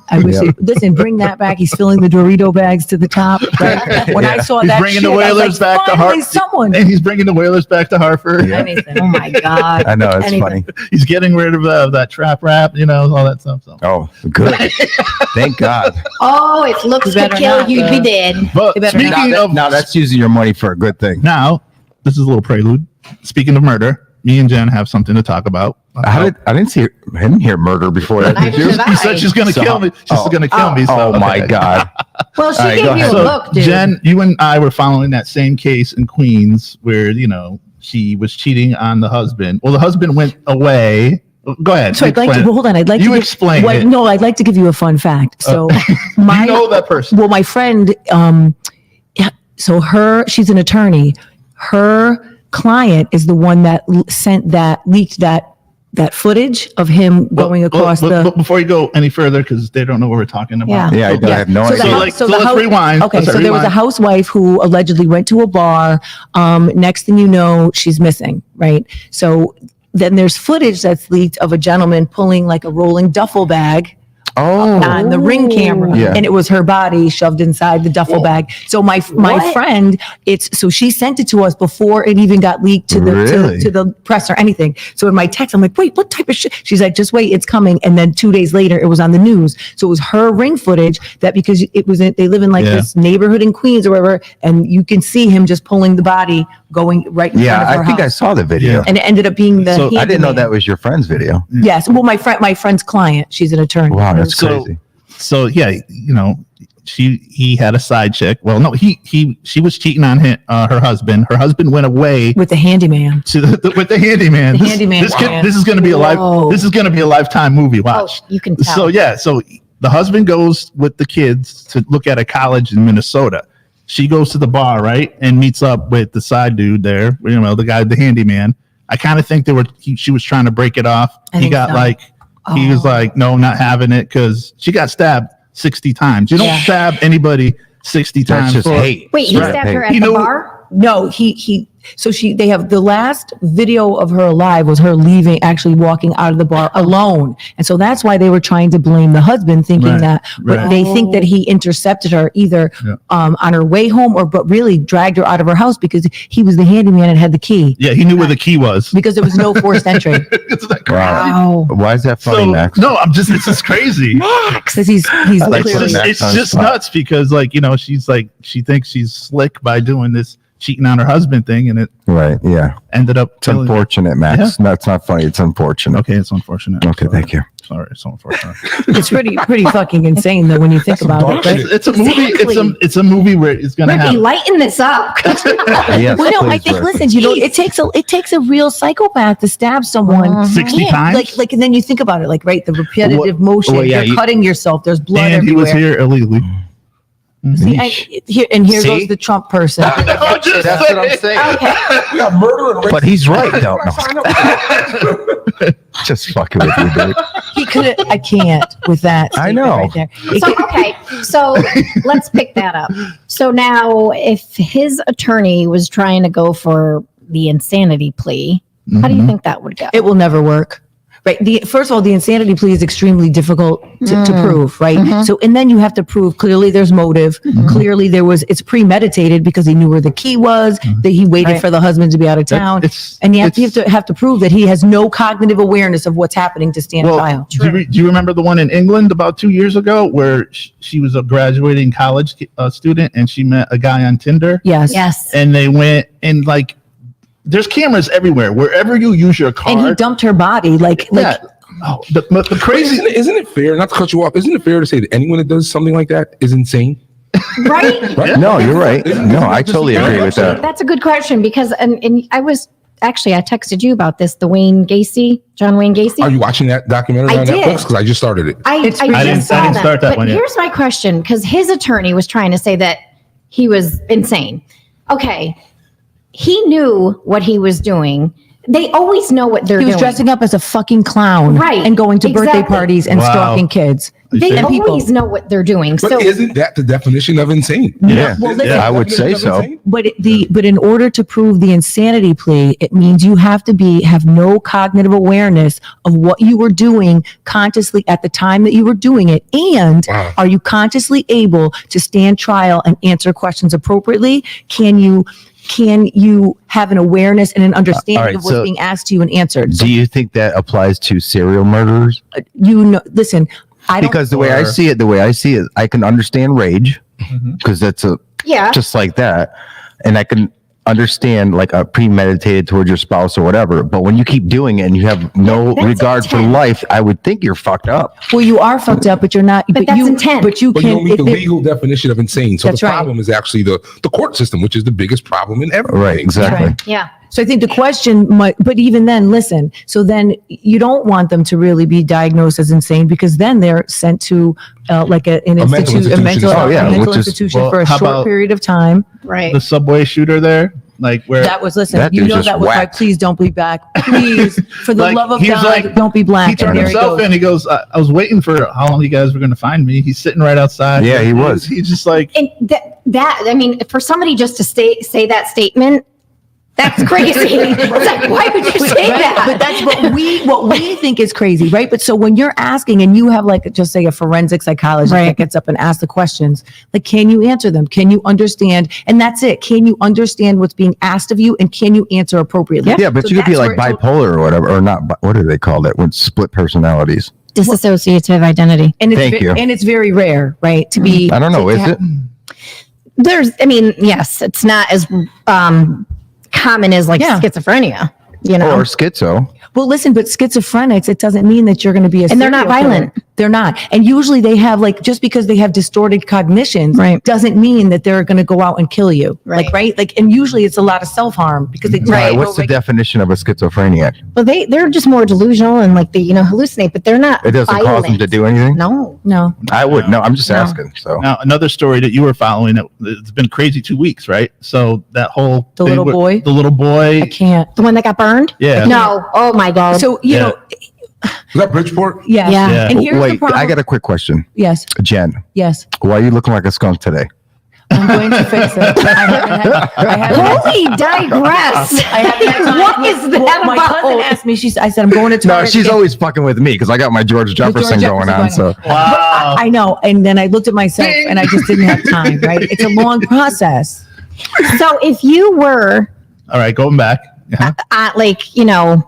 I wish. Listen, bring that back. He's filling the Dorito bags to the top. Right? When I saw He's that, bringing shit, the I was Whalers like, back to finally Hartford. someone. And he's bringing the Whalers back to Hartford. Yeah. Anything. Oh my God. I know. It's Anything. funny. He's getting rid of that trap rap, all that stuff. So. Oh, good. Thank God. Oh, if looks You could better kill, not, you'd be though. dead. But You better speaking of Now that's using your money for a good thing. now, this is a little prelude. Speaking of murder, me and Jen have something to talk about. I didn't hear murder before that. Neither Did you? did I. You said she's going to So- kill me. She's going to kill me. So, Oh my okay. God. Well, she All right, go gave you a ahead. So, look, dude. Jen, you and I were following that same case in Queens where, she was cheating on the husband. Well, the husband went away. Go ahead. So I'd like to explain it. hold on. I'd like You to explain it. No, I'd like to give you a fun fact. So You know that person. Well, my friend, she's an attorney. Her client is the one that leaked that footage of him going across But before you go any further, because they don't know what we're talking about. Yeah. Yeah, I have no So the idea. house- like, so so the let's house- rewind. Okay, Let's so there was a rewind. housewife who allegedly went to a bar. Next thing you know, she's missing, right? So then there's footage that's leaked of a gentleman pulling like a rolling duffel bag Oh, on the ring camera, Yeah. and it was her body shoved inside the duffel bag. So my friend, she sent it to us before it even got leaked to the Really? to the press or anything. So in my text, I'm like, wait, what type of shit? She's like, just wait, it's coming. And then 2 days later, it was on the news. So it was her ring footage that because they live in like Yeah. this neighborhood in Queens or wherever, and you can see him just pulling the body going right in yeah. front of her I think I house. saw the video. Yeah. And it ended up being the. So I didn't know handyman. that was your friend's video. Yes, well, my friend's client, she's an attorney. Wow, that's So- crazy. So yeah, he had a side chick. Well, no, she was cheating on her husband. Her husband went away With the handyman. with the handyman. The handyman This client. is going to be a Whoa. This is going to be a lifetime movie. Oh, Watch. you can tell. So yeah, so the husband goes with the kids to look at a college in Minnesota. She goes to the bar, right, and meets up with the side dude there. The guy, the handyman. I kind of think she was trying to break it off. I He think got so. he was like, no, not having it because she got stabbed 60 times. You don't Yeah. stab anybody 60 That's times. just for- hate. Wait, he Right. stabbed her He at the knew- bar? no, they have the last video of her alive was her leaving, actually walking out of the bar alone. And so that's why they were trying to blame the husband, thinking Right, that, but right. they think that he intercepted her either on her way home but really dragged her out of her house because he was the handyman and had the key Yeah, he knew where the key was. because there was no forced entry. Isn't that crazy? Wow. Why is that funny, So, Max? no, it's just crazy. Because he's like clearly, Max It's on the just spot. nuts because, like, you know, she thinks she's slick by doing this cheating on her husband thing, and it Right. Yeah. ended up It's unfortunate, Max. No, it's not funny. It's unfortunate. Okay, it's unfortunate. Okay, thank you. Sorry, it's so unfortunate. it's pretty fucking insane though when you think about it. Right? It's a movie. It's a movie where it's gonna Rippy, happen. lighten this up. Yes, Well, no, I please, think. Rick. Listen, you know, it takes a real psychopath to stab someone 60 Yeah, times. Like, and then you think about it, like, right, the repetitive motion. well, yeah, you're cutting yourself. There's blood And he everywhere. was here illegally. See, here See? goes the Trump person. I'm just That's what I'm saying. We got murder and But he's right, though. Sign up. Just fucking with you, dude. He could. I can't with that. I statement know. Right there. So, okay, so let's pick that up. So now, if his attorney was trying to go for the insanity plea, how do you think that would go? It will never work. Right. First of all, the insanity plea is extremely difficult to prove. Right. So, and then you have to prove clearly there's motive. Clearly it's premeditated because he knew where the key was, that he waited for the husband to be out of town. And you have to prove that he has no cognitive awareness of what's happening to stand trial. Do you remember the one in England about 2 years ago where she was a graduating college student and she met a guy on Tinder? Yes. Yes. And they went and, like, there's cameras everywhere. Wherever you use your card. And he dumped her body like Yeah. Oh, the crazy. Isn't it fair, not to cut you off, isn't it fair to say that anyone that does something like that is insane? Right? Right? No, you're right. No, I totally agree with that. That's a good question because, and I texted you about this, John Wayne Gacy. Are you watching that documentary I on did. Netflix? Because I just started it. I I just didn't saw start that but one yet. here's my question, because his attorney was trying to say that he was insane. Okay, he knew what he was doing. They always know what they're he was doing. dressing up as a fucking clown, Right, and going to birthday exactly. parties and Wow. stalking kids. They and people. always know what they're doing. But So isn't that the definition of insane? Yeah, Well, listen, I would say so. But but in order to prove the insanity plea, it means you have to have no cognitive awareness of what you were doing consciously at the time that you were doing it, and Wow. are you consciously able to stand trial and answer questions appropriately? Can you have an awareness and an understanding all right, of what's so being asked to you and answered? Do you think that applies to serial murderers? Listen, I don't. Because the way I see it, I can understand rage because that's yeah, just like that, and I can understand like a premeditated towards your spouse or whatever. But when you keep doing it and you have no That's regard for intent. life, I would think you're fucked up. Well, you are fucked up, but you're not. But that's you, intent. But you But you can. don't meet the if it- legal definition of insane. So That's the right. problem is actually the court system, which is the biggest problem in everything. Right, exactly. Right. yeah. So I think the question might, but even then, listen, so then you don't want them to really be diagnosed as insane because then they're sent to like an mental institute, a institution. mental, Oh, yeah, a mental which is- institution well, for a how short about- period of time. Right. The subway shooter there, like where That was, listen, That you dude's know just that was like, whacked. please don't be black. Please, for the Like, love of he's God, like- don't be black. he turned And there he himself goes. in. He goes, I was waiting for how long you guys were going to find me. He's sitting right outside. Yeah, he was. He's just like, And I mean, for somebody just to say that statement, that's crazy. It's like, why would you say Right? that? But that's what we think is crazy, right? But so when you're asking and you have like just say a forensic psychologist that gets up and asks the questions, like, can you answer them? Can you understand? And that's it. Can you understand what's being asked of you? And can you answer appropriately? Yeah, but So you could be that's like where it- bipolar or whatever, or not. What do they call that? When split personalities. Dissociative identity. And it's Thank you. And it's very rare, right? To be. I don't know. Is it? Yes, it's not as common as like Yeah. schizophrenia, you know? Or schizo? Well, listen, but schizophrenics, it doesn't mean that you're going to be a And they're not serial killer. violent. They're not. And usually they have like, just because they have distorted cognitions Right. doesn't mean that they're going to go out and kill you. Right. Like, right? Like, and usually it's a lot of self-harm because they All right, what's the definition of a schizophrenic? Well, they're just more delusional and like they, hallucinate, but they're not It doesn't cause them violent. to do anything? No. No. I would. No, I'm just No. asking. So now another story that you were following. It's been crazy 2 weeks, right? So that whole The thing little with- boy? the little boy. I can't. The one that got burned? Yeah. No. Oh my God. So, you Yeah. know, Is that Bridgeport? yes. Yeah. And here's the wait, problem. I got a quick question. Yes. Jen, Yes. why are you looking like a skunk today? I'm going to fix it. I haven't had- We digress. I haven't had time. What is that Well, my cousin about? asked me. I said I'm going to No, Target. she's always fucking with me because I got my George Jefferson going on. So Wow. I know. And then I looked at myself and I just didn't have time, right? It's a long process. So if you were All right, going back. like, you know,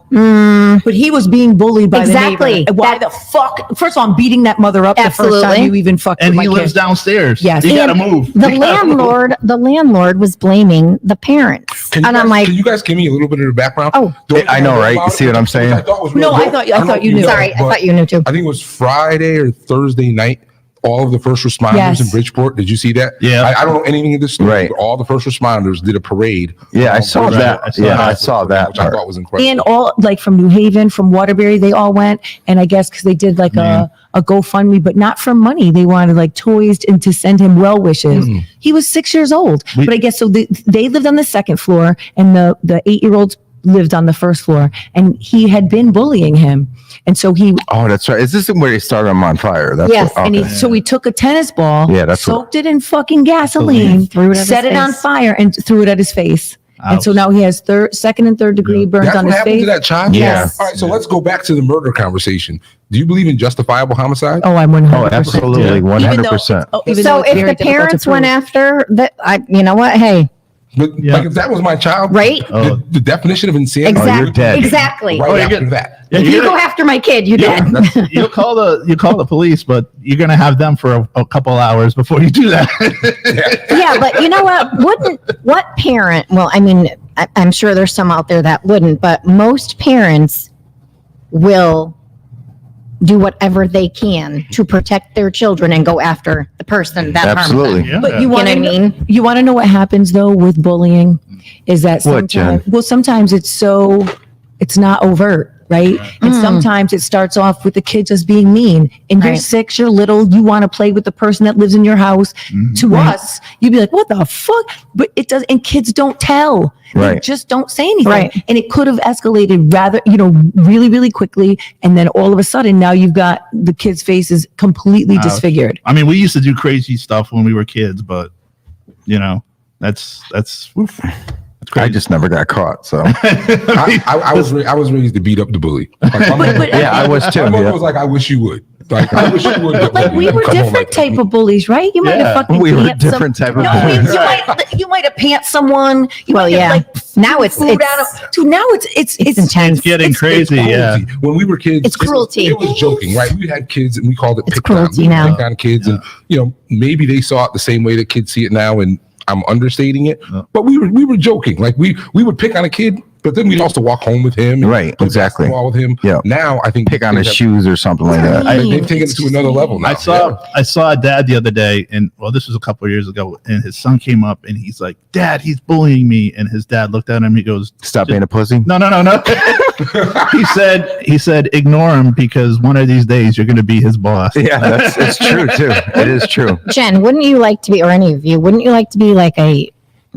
But he was being bullied by Exactly. the neighbor. Why the fuck? First of all, I'm beating that mother up the first Absolutely. time you even fucked And with he my lives kid. downstairs. Yes. You gotta And move. the You gotta move. landlord was blaming the parents. Can you, And guys, I'm like, can you guys give me a little bit of the background? Oh. The only I thing know, know right? about You see it, what I'm which saying? I thought was No, really I dope. thought don't know you if knew. sorry, I but thought you knew too. I think it was Friday or Thursday night. All of the first responders Yes. in Bridgeport. Did you see that? Yeah. I don't know anything in this story. Right. But all the first responders did a parade. yeah, I saw Right. that. I saw Yeah, that. I saw that Which I part. thought was incredible. And all like from New Haven, from Waterbury, they all went. And I guess because they did like a GoFundMe, but not for money. They wanted like toys and to send him well wishes. He was 6 years old. But I guess so they lived on the second floor and the 8-year-olds lived on the first floor. And he had been bullying him. And so he Oh, that's right. Is this where he started him on fire? That's Yes, what, and okay. so he took a tennis ball, Yeah, that's soaked it in fucking gasoline, Threw it at set his it on face. fire, and threw it at his face. And so Ouch. now he has second and third degree burns That's on what his happened face. to that child? Yeah. All right, so let's go back to the murder conversation. Do you believe in justifiable homicide? Oh, I'm 100%. Oh, absolutely, 100%. So if the parents went after that, you know what? Hey, But Yeah. like if that was my child, Right? the definition of insanity exactly. you're dead. Exactly. right you're after good. that. Yeah, If you you're go gonna- after my kid, you're yeah, dead. you call the police, but you're gonna have them for a couple hours before you do that. Yeah, but you know what parent, well, I mean, I'm sure there's some out there that wouldn't, but most parents will do whatever they can to protect their children and go after the person that harmed Absolutely. them. Yeah. But you You know want what I to mean? you want to know what happens though with bullying is that What, Jen? sometimes it's not overt, right? And sometimes it starts off with the kid just being mean. And you're Right. 6, you're little, you want to play with the person that lives in your house. To us, you'd be like, "What the fuck?" But it does, and kids don't tell. They Right. just don't say anything. Right. And it could have escalated rather, really, really quickly. And then all of a sudden, now you've got the kids' faces completely disfigured. I mean, we used to do crazy stuff when we were kids, but that's oof. That's I crazy. just never got caught. So I was raised to beat up the bully. Like, my mother- yeah, I was too. My mother Yeah. was like, "I wish you would." Like, I wish you would. get Like we were come home different like type of bullies, right? You might Yeah, have fucking we were pants different type of no, bullies. you might have pants someone. You Well, might have, yeah. like, Now it's food out of, dude, now it's intense. It's getting crazy. Yeah. cruelty. When we were kids, It's cruelty. It was joking, right? We had kids and we called it It's pick on. cruelty We would now. pick on kids, and maybe they saw it the same way that kids see it now, and I'm understating it. But we were joking. Like we would pick on a kid, but then we'd also walk home with him. And Right, play exactly. basketball with him. Yeah. Now I think pick on his kids shoes or something like that. have- They've taken it to another level now. I saw a dad the other day, and well, this was a couple of years ago, and his son came up and he's like, "Dad, he's bullying me," and his dad looked at him. He goes, Stop being a pussy. "No." he said, "Ignore him because one of these days you're going to be his boss." Yeah, it's true too. It is true. Jen, wouldn't you like to be, or any of you, wouldn't you like to be like a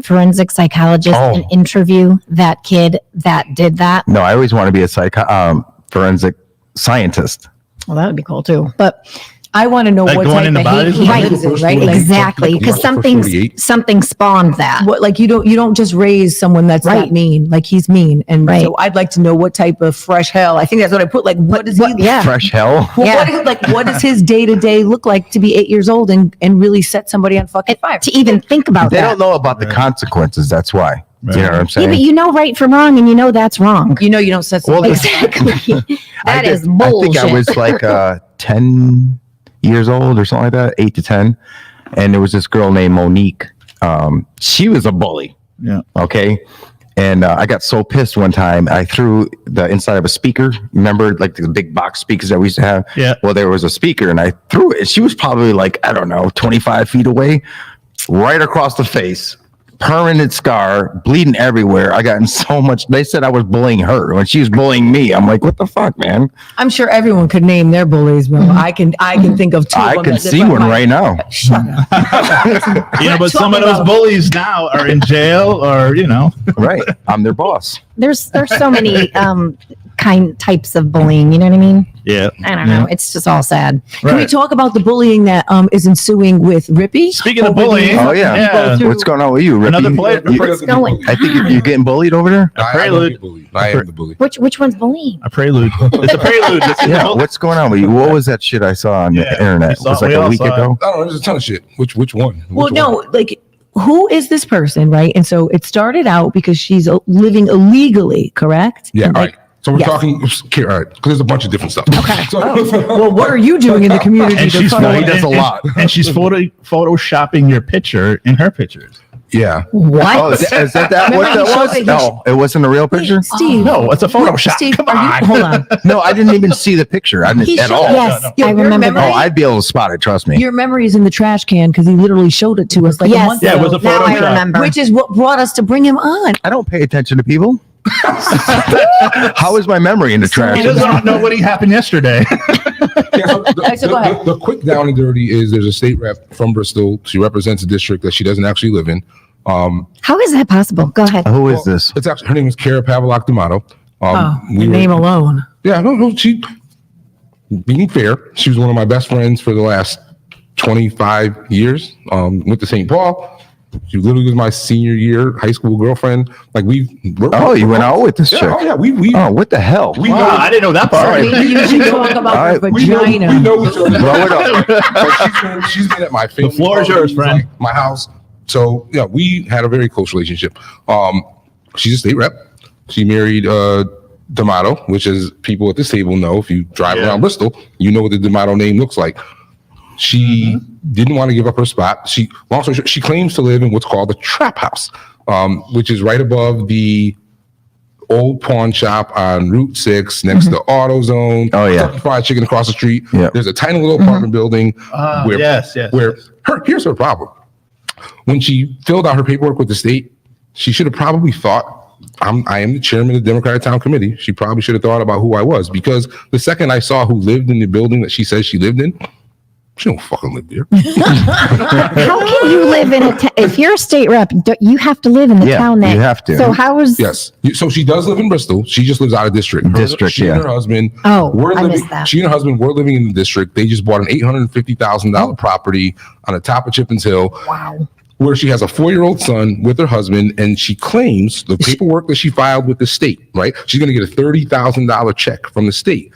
forensic psychologist and interview that kid that did that? No, I always want to be a forensic scientist. Well, that would be cool too. But I want to know Like what going type into of hate bodies? he Right. uses, right? Like, Like, exactly, like because watch for 48. something spawned that. what, like you don't just raise someone that's Right. that mean. Like he's mean, and Right. so I'd like to know what type of fresh hell. I think that's what I put. Like what is he? Yeah. Fresh hell. Well, Yeah. what does his day to day look like to be 8 years old and really set somebody on fucking fire? To even think about They that. don't know about the consequences. That's why. Right. You know what I'm Yeah, saying? but you know right from wrong, and you know that's wrong. You know you don't set Well, somebody. Exactly. I That is did- bullshit. I think I was like 10 years old or something like that, 8 to 10. And there was this girl named Monique. She was a bully. Yeah. Okay. And I got so pissed one time, I threw the inside of a speaker. Remember, like the big box speakers that we used to have? Yeah. Well, there was a speaker and I threw it. And she was probably like, I don't know, 25 feet away, right across the face. Permanent scar, bleeding everywhere. I got in so much. They said I was bullying her when she was bullying me. I'm like, what the fuck, man? I'm sure everyone could name their bullies, bro. I can think of two. I of them can that- see one right now. Shut up. But some of those bullies now are in jail, or Right. I'm their boss. There's so many types of bullying. You know what I mean? Yeah. I don't know. It's just all sad. Can we talk about the bullying that is ensuing with Rippy? Speaking of bullying, Oh yeah. What's going on with you, Rippy? Another player. What's going? I think you're getting bullied over there. I am the bully. Which one's bullying? A prelude. It's a prelude. Yeah. What's going on with you? What was that shit I saw on the internet? It was like a week ago. I don't know. There's a ton of shit. Which one? Well, no, like who is this person, right? And so it started out because she's living illegally, correct? Yeah. And, All like, right. So we're yes. talking. Okay, all right. Because there's a bunch of different stuff. Okay. So, Well, what are you doing in the community? And to she's fuck- he does a lot. And she's photoshopping your picture in her pictures. yeah. What? Oh, is that what that Remember he showed was? that he- No, it wasn't a real picture. Steve. No, it's a Photoshop. Steve, Come are you- on. hold on. No, I didn't even see the picture. I didn't He at showed- all. Yes, no. I Your remember memory- Oh, that. I'd be able to spot it. Trust me. Your memory is in the trash can because he literally showed it to us like a Yes. month Yeah, it ago. was a Now I Photoshop. remember. Which is what brought us to bring him on. I don't pay attention to people. How is my memory in the He trash? doesn't know what happened yesterday. Yeah, so So go ahead. the quick down and dirty is there's a state rep from Bristol. She represents a district that she doesn't actually live in. How is that possible? Go ahead. Who is this? It's actually her name is Cara Pavlock D'Amato. The name alone. Yeah, no, she being fair, she was one of my best friends for the last 25 years. Went to St. Paul. She literally was my senior year high school girlfriend. Like Oh, you went out with this chick. Oh yeah, we Oh, what the hell? we Wow, know I didn't know that part. You should talk about All her right. we know vagina. each other. Blow it up. But she's been at my family. floor is yours, parties, friend. like my house. So yeah, we had a very close relationship. She's a state rep. She married D'Amato, which is people at this table know. If you drive Yeah. around Bristol, you know what the D'Amato name looks like. She didn't want to give up her spot. Long story short, she claims to live in what's called the Trap House, which is right above the old pawn shop on Route 6 next to AutoZone. Oh, yeah. Kentucky Fried Chicken across the street. Yeah. There's a tiny little apartment building Yes. where here's her problem. When she filled out her paperwork with the state, she should have probably thought, I am the chairman of the Democratic Town Committee. She probably should have thought about who I was, because the second I saw who lived in the building that she says she lived in, she don't fucking live there. How can you live in if you're a state rep, you have to live in the Yeah, town that you have to. So how is Yes. So she does live in Bristol. She just lives out of district. She and her husband. Oh, were I living. missed that. She and her husband were living in the district. They just bought an $850,000 property on the top of Chippens Hill. Wow. Where she has a 4-year-old son with her husband, and she claims the paperwork that she filed with the state, right? She's going to get a $30,000 check from the state.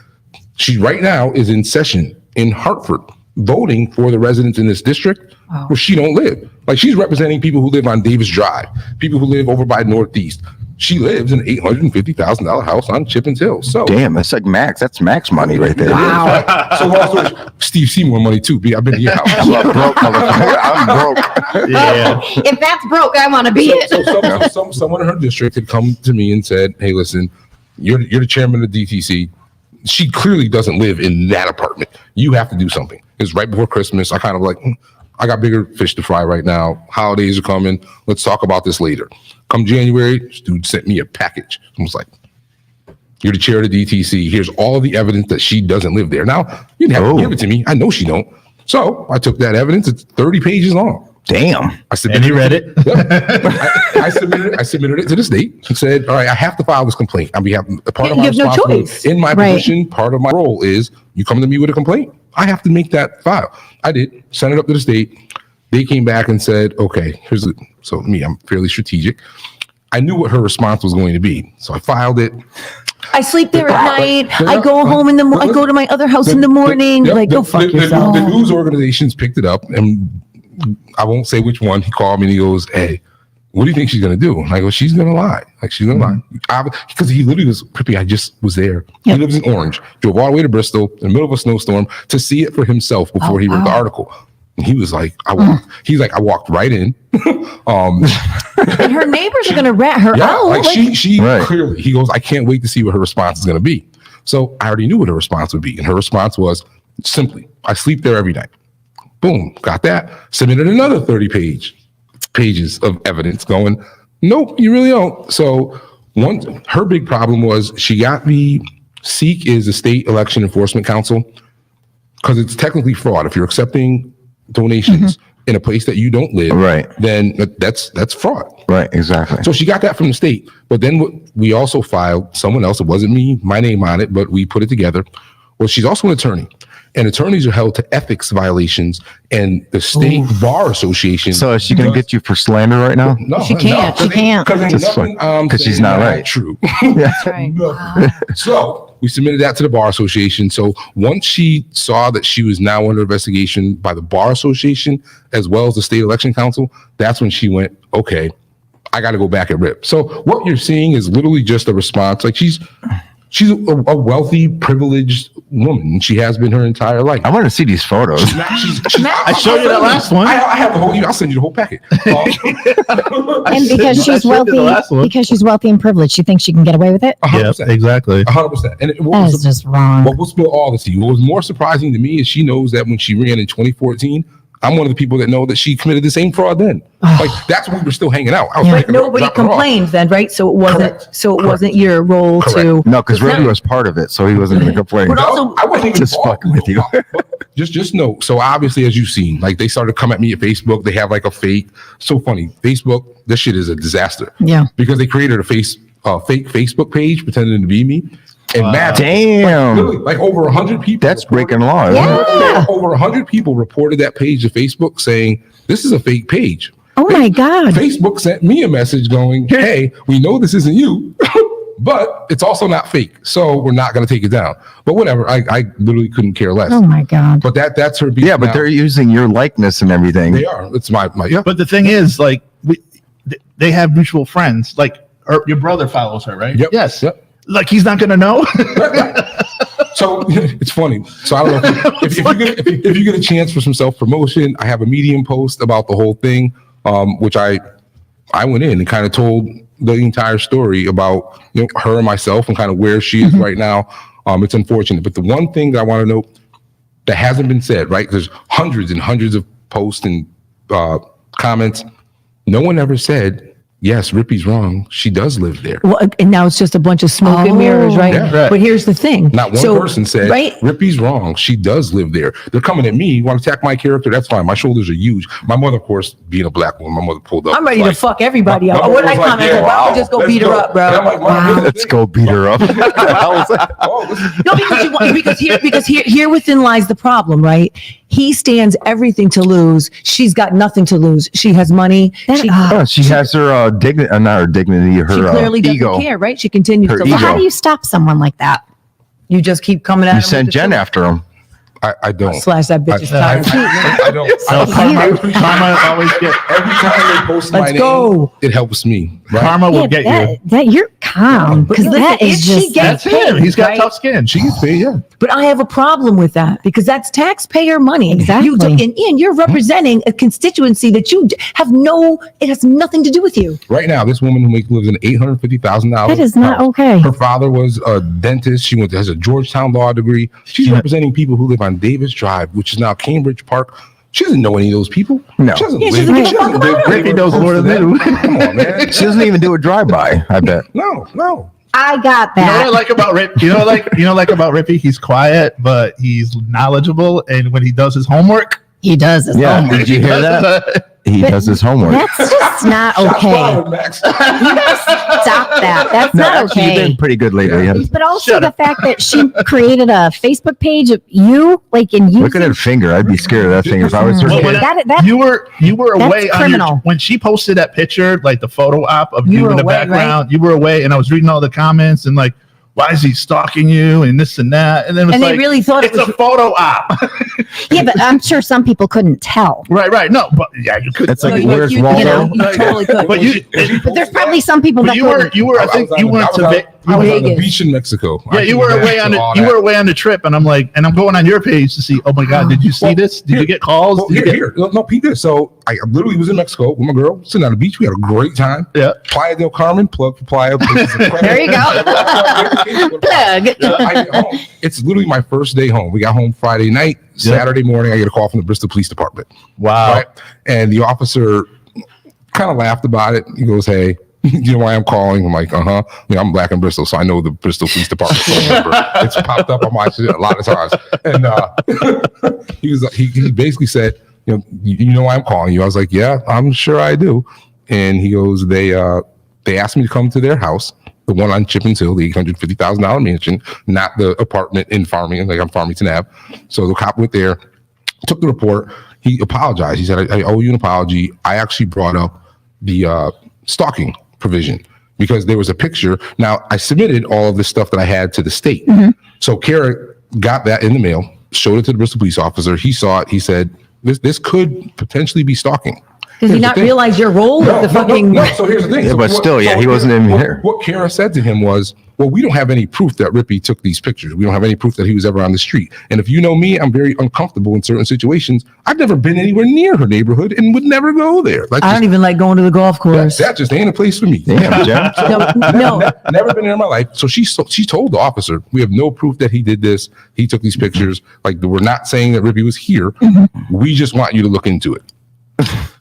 She right now is in session in Hartford, voting for the residents in this district where she don't live. Like, she's representing people who live on Davis Drive, people who live over by Northeast. She lives in an $850,000 house on Chippens Hill. So Damn, that's like max. That's max money right there. so also Steve Seymour money too. I've been to your house. I'm broke, motherfucker. I'm broke. Yeah. If that's broke, I want to be it. So someone in her district had come to me and said, "Hey, listen, you're the chairman of the DTC. She clearly doesn't live in that apartment. You have to do something." It's right before Christmas. I kind of like, I got bigger fish to fry right now. Holidays are coming. Let's talk about this later. Come January, this dude sent me a package. I was like, "You're the chair of the DTC. Here's all the evidence that she doesn't live there." Now, you didn't have to give it to me. I know she don't. So I took that evidence. It's 30 pages long. Damn. I submitted And he read it. Yep. I submitted it to the state and said, "All right, I have to file this complaint on behalf of part of You my have no responsibility. choice. In my Right. position, part of my role is you come to me with a complaint. I have to make that file." I did. Sent it up to the state. They came back and said, "Okay, so me, I'm fairly strategic. I knew what her response was going to be, so I filed it. I sleep there at night. I go home in the I go to my other house in the morning. Yep, Like, go fuck yourself. The news organizations picked it up, and I won't say which one. He called me and he goes, "Hey, what do you think she's gonna do?" And I go, "She's gonna lie. Like, she's gonna lie." Because he literally was Pippi. I just was there. He lives in Orange. Drove all the way to Bristol in the middle of a snowstorm to see it for himself before he wrote the article. And he was like, I walked right in. And her neighbors are going to rat her Yeah, out. like she Right. clearly, he goes, "I can't wait to see what her response is going to be." So I already knew what her response would be. And her response was simply, "I sleep there every night." Boom, got that. Submitted another 30 pages of evidence going, "Nope, you really don't." So her big problem was she got SEEK is the State Election Enforcement Council, because it's technically fraud. If you're accepting donations in a place that you don't live, Right. then that's fraud. Right, exactly. So she got that from the state. But then we also filed someone else. It wasn't me, my name on it, but we put it together. Well, she's also an attorney, and attorneys are held to ethics violations, and the state bar association. So is she going to get you for slander right now? No, She can't. She can't. Because she's not right. True. That's right. So we submitted that to the bar association. So once she saw that she was now under investigation by the bar association as well as the state election council, that's when she went, okay, I got to go back and rip. So what you're seeing is literally just a response. Like she's a wealthy, privileged woman. She has been her entire life. I want to see these photos. I showed you that last one. I have the whole. I'll send you the whole packet. And because she's wealthy and privileged, she thinks she can get away with it. 100%. Yeah, exactly. 100%. And That is just wrong. What will spill all this to you? What was more surprising to me is she knows that when she ran in 2014, I'm one of the people that know that she committed the same fraud then. Like that's when we were still hanging out. I was But thinking, nobody drop her off. complained then, right? So it wasn't. Correct. So it wasn't your role to. No, because Ricky was part of it, so he wasn't going to complain. But also- I wasn't even Just involved. fucking with you. Just know. So obviously, as you've seen, like they started to come at me at Facebook. They have like a fake. So funny. Facebook. This shit is a disaster. Yeah. Because they created a fake Facebook page pretending to be me. And Matt, Damn. literally, like over 100 people. That's breaking law. isn't it? Yeah. Over 100 people reported that page to Facebook saying this is a fake page. Oh my God. Facebook sent me a message going, hey, we know this isn't you, but it's also not fake. So we're not going to take it down. But whatever. I literally couldn't care less. Oh my God. But that's her beef. Yeah, but now. they're using your likeness and everything. They are. It's my yeah. But the thing is, like, they have mutual friends. Like, your brother follows her, right? Yep. Yes. Yep. Like, he's not gonna know. So it's funny. So I don't know if you get a chance for some self promotion. I have a Medium post about the whole thing, which I went in and kind of told the entire story about her and myself and kind of where she is right now. It's unfortunate, but the one thing that I want to know that hasn't been said, right? There's hundreds and hundreds of posts and comments. No one ever said, yes, Rippy's wrong. She does live there. Well, and now it's just a bunch of smoke and mirrors, right? Yeah. Right. But here's the thing. Not one person said, right? Rippy's wrong. She does live there. They're coming at me. You want to attack my character? That's fine. My shoulders are huge. My mother, of course, being a black woman, my mother pulled up. I'm ready to like, fuck everybody up. my What mother I was like, comment? yeah, I would wow, just go let's beat her up, bro. And I'm like, Mom, Let's go beat her up. Oh, this is- No, because here within lies the problem, right? He stands everything to lose. She's got nothing to lose. She has money. She She has her dignity, not her dignity, her clearly doesn't ego. care, right? She continues Her to ego. lie. How do you stop someone like that? You just keep coming at You him. sent with the Jen truth. after him. I don't. Slash that bitch's I tire. don't. Karma always get. Every time they post my Let's name, go. it helps me. Right? Karma will Yeah, get you. that you're calm because listen, that if is she just gets That's him. He's got right? tough skin. She gets paid, yeah. But I have a problem with that because that's taxpayer money. Exactly. And you're representing a constituency that you have it has nothing to do with you. Right now, this woman who lives in $850,000. that is not house. okay. Her father was a dentist. She has a Georgetown law degree. She's representing people who live on Davis Drive, which is now Cambridge Park. She doesn't know any of those people. No. She doesn't Yeah, she live. doesn't give a She fuck doesn't about live them. Ricky knows more than them. you. Come on, man. She doesn't even do a drive-by, I bet. No. I got You know what I that. like about Rip? You know like about Rippy? He's quiet, but he's knowledgeable, and when he does his homework, He does his Yeah, homework. did you hear that? He does his homework. That's just not Shots okay. fired, Max. Stop that. That's No, not actually, you've okay. been pretty good lately. Yeah. But also Shut the up. fact that she created a Facebook page of you, like, and you. Look at her finger. I'd be scared of that thing if I was her Well, kid. when That- you were that's away on criminal. when she posted that picture, like the photo op of You you were in the away, background. You were away, and I was reading all the comments and like, why is he stalking you and this and that? And then it was And they like, really thought it it's was- a photo op. Yeah, but I'm sure some people couldn't tell. right. No, but yeah, you could. It's like, you- where's you Waldo? know, you totally could. But you, But there's probably some people but that you were, couldn't. you were. I think you went to. I was on the Vegas. beach in Mexico. Yeah, you were away on the you were away on the trip, and I'm like, and I'm going on your page to see. Oh my God, did you see Well, this? Did you get calls? Well, Did you get- here. No, Pete did. So I literally was in Mexico with my girl, sitting on the beach. We had a great time. Yeah. Playa del Carmen, plug for Playa. There you go. Plug. I get home. It's literally my first day home. We got home Friday night. Saturday morning, I get a call from the Bristol Police Department. Wow. Right? And the officer kind of laughed about it. He goes, hey, you know why I'm calling? I'm like, uh-huh. I'm black in Bristol, so I know the Bristol Police Department phone number. It's popped up on my shit a lot of times. And he basically said, you know why I'm calling you? I was like, yeah, I'm sure I do. And he goes, they asked me to come to their house the one on Chippens Hill, the $850,000 mansion, not the apartment in Farmington, like on Farmington Ave. So the cop went there, took the report. He apologized. He said, I owe you an apology. I actually brought up the stalking provision because there was a picture. Now, I submitted all of this stuff that I had to the state. So Kara got that in the mail, showed it to the Bristol police officer. He saw it. He said, this could potentially be stalking. Does he not realize your role with the fucking? No. So here's the thing. Yeah, So but still, he wasn't even here. What Kara said to him was, well, we don't have any proof that Rippy took these pictures. We don't have any proof that he was ever on the street. And if you know me, I'm very uncomfortable in certain situations. I've never been anywhere near her neighborhood and would never go there. Like, I don't even like going to the golf course. that just ain't a place for me. Damn, Jen. No, Never been there in my life. So she told the officer, we have no proof that he did this. He took these pictures. Like, we're not saying that Rippy was here. We just want you to look into it.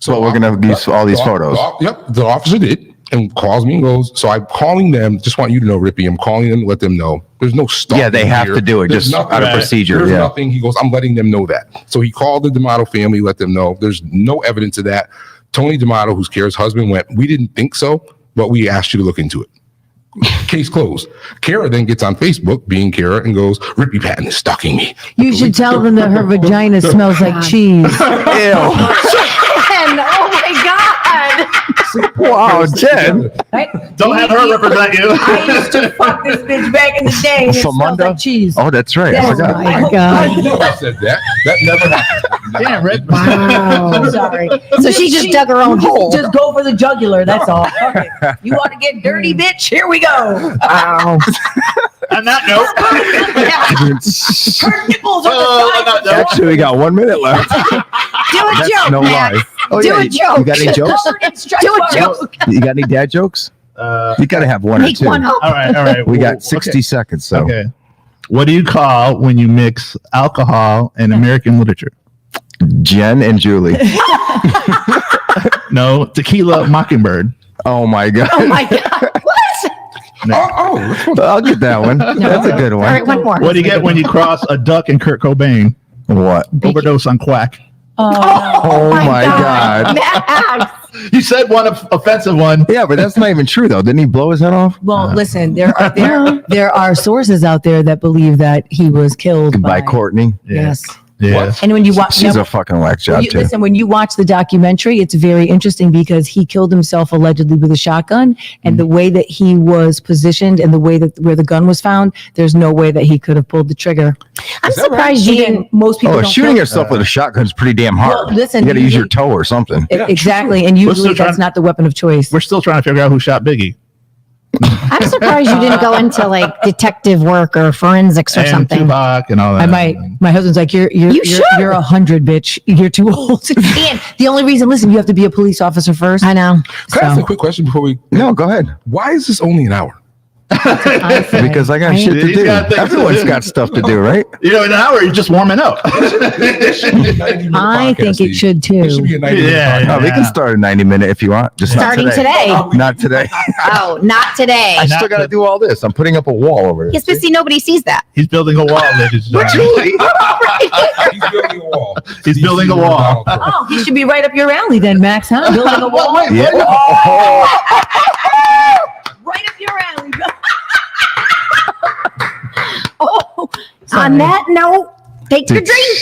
So we're gonna use all these photos. Yep, the officer did and calls me and goes. So I'm calling them. Just want you to know, Rippy. I'm calling them to let them know there's no stuff. Yeah, they have to do it There's just nothing. out of procedure. There's Yeah. nothing. He goes, I'm letting them know that. So he called the D'Amato family, let them know there's no evidence of that. Tony D'Amato, who's Kara's husband, went, we didn't think so, but we asked you to look into it. Case closed. Kara then gets on Facebook, being Kara, and goes, Rippy Patton is stalking me. you should tell them that her vagina smells like cheese. And oh my God. Wow, Jen. Don't have her represent you. I used to fuck this bitch back in the day, and it smells Famunda? like cheese. Oh, that's right. I That's forgot. right. My God. I never said that. That never happened. Damn, Rick. Wow. Sorry. So she just dug her own hole. Just go for the jugular. That's all. Fuck it. You want to get dirty, bitch? Here we go. Wow. On that note, Her nipples are the size of Actually, we got 1 minute left. Do a That's joke, no Max. lie. Oh, Do yeah, a joke. You got any jokes? covered in stretch Do a marks. joke. You got any dad jokes? You gotta have one or Make two. one up. all right. We Well, got 60 seconds. So Okay. What do you call when you mix alcohol and American literature? Jen and Julie. No, tequila mockingbird. Oh my God. Oh my God. What? I'll get that one. That's a good All one. right, one more. What do you get when you cross a duck and Kurt Cobain? What? Overdose on quack. Oh my God. Max. You said one offensive one. Yeah, but that's not even true though. Didn't he blow his head off? Well, listen, there are sources out there that believe that he was killed By Courtney. Yes. Yeah. And when you watch, She's a fucking whack job too. listen, when you watch the documentary, it's very interesting because he killed himself allegedly with a shotgun, and the way that he was positioned and the way that where the gun was found, there's no way that he could have pulled the trigger. I'm surprised you didn't. Most people Oh, don't shooting kill- yourself with a shotgun is pretty damn hard. Well, listen, you got to use your usually- toe or something. Exactly, and usually still trying- that's not the weapon of choice. We're still trying to figure out who shot Biggie. I'm surprised you didn't go into like detective work or forensics or And something. Tupac and all that. I might. My husband's like, you're should. 100, bitch. You're too old. And the only reason, listen, you have to be a police officer first. I know. Can I ask a quick question before we? No, go ahead. Why is this only an hour? Because I got shit to He's do. got things to Everyone's do. got stuff to do, right? You know, in an hour, you're just warming up. I think it should too. It should be a 90-minute Yeah, podcast. No, we can start a 90-minute if you want. Just Starting not today. today. Not today. Oh, not today. I still got to do all this. I'm putting up a wall over Yes, there. but see, nobody sees that. He's building a wall, ladies and gentlemen. He's building a wall. He's building a wall. Oh, he should be right up your alley then, Max, huh? Building a wall. Yeah. Right up your alley. Oh, on that note, take your drink.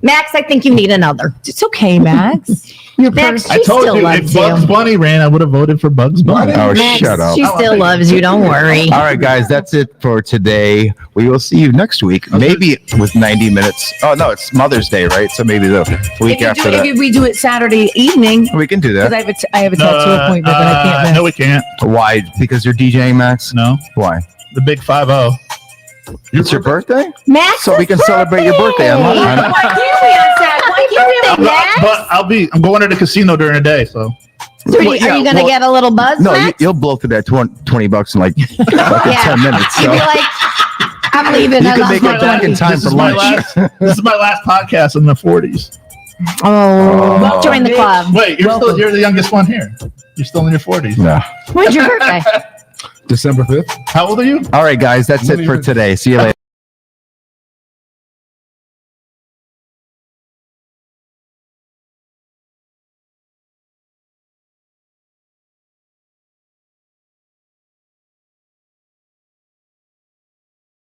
Max, I think you need another. It's okay, Max. Your Max, purse. I she told still you, loves if Bugs you. Bunny ran, I would have voted for Bugs Bunny. Oh, Max, shut up. she still loves you. Don't worry. All right, guys, that's it for today. We will see you next week, maybe with 90 minutes. Oh, no, it's Mother's Day, right? So maybe the week after that. If we do it Saturday evening, We can do because that. I have a tattoo appointment that I can't miss. No, we can't. Why? Because you're DJing, Max? No, Why? the big 5-0. It's your birthday? Max, So we can celebrate your birthday on Why Monday. can't we on Saturday? Why can't we? Max? But I'm going to the casino during the day, so Are Well, you yeah, going to well, get a little buzz, No, Max? you'll blow through that $20 in like fucking Yeah. 10 minutes. You'd So be like, I'm leaving. you I can love make my it back in life. time this for is my lunch. this is my last podcast in the 40s. Oh, join the club. Wait, you're the youngest one here. You're still in your 40s. No. When's your birthday? December 5th. How old are you? All right, guys, that's it for today. See you later.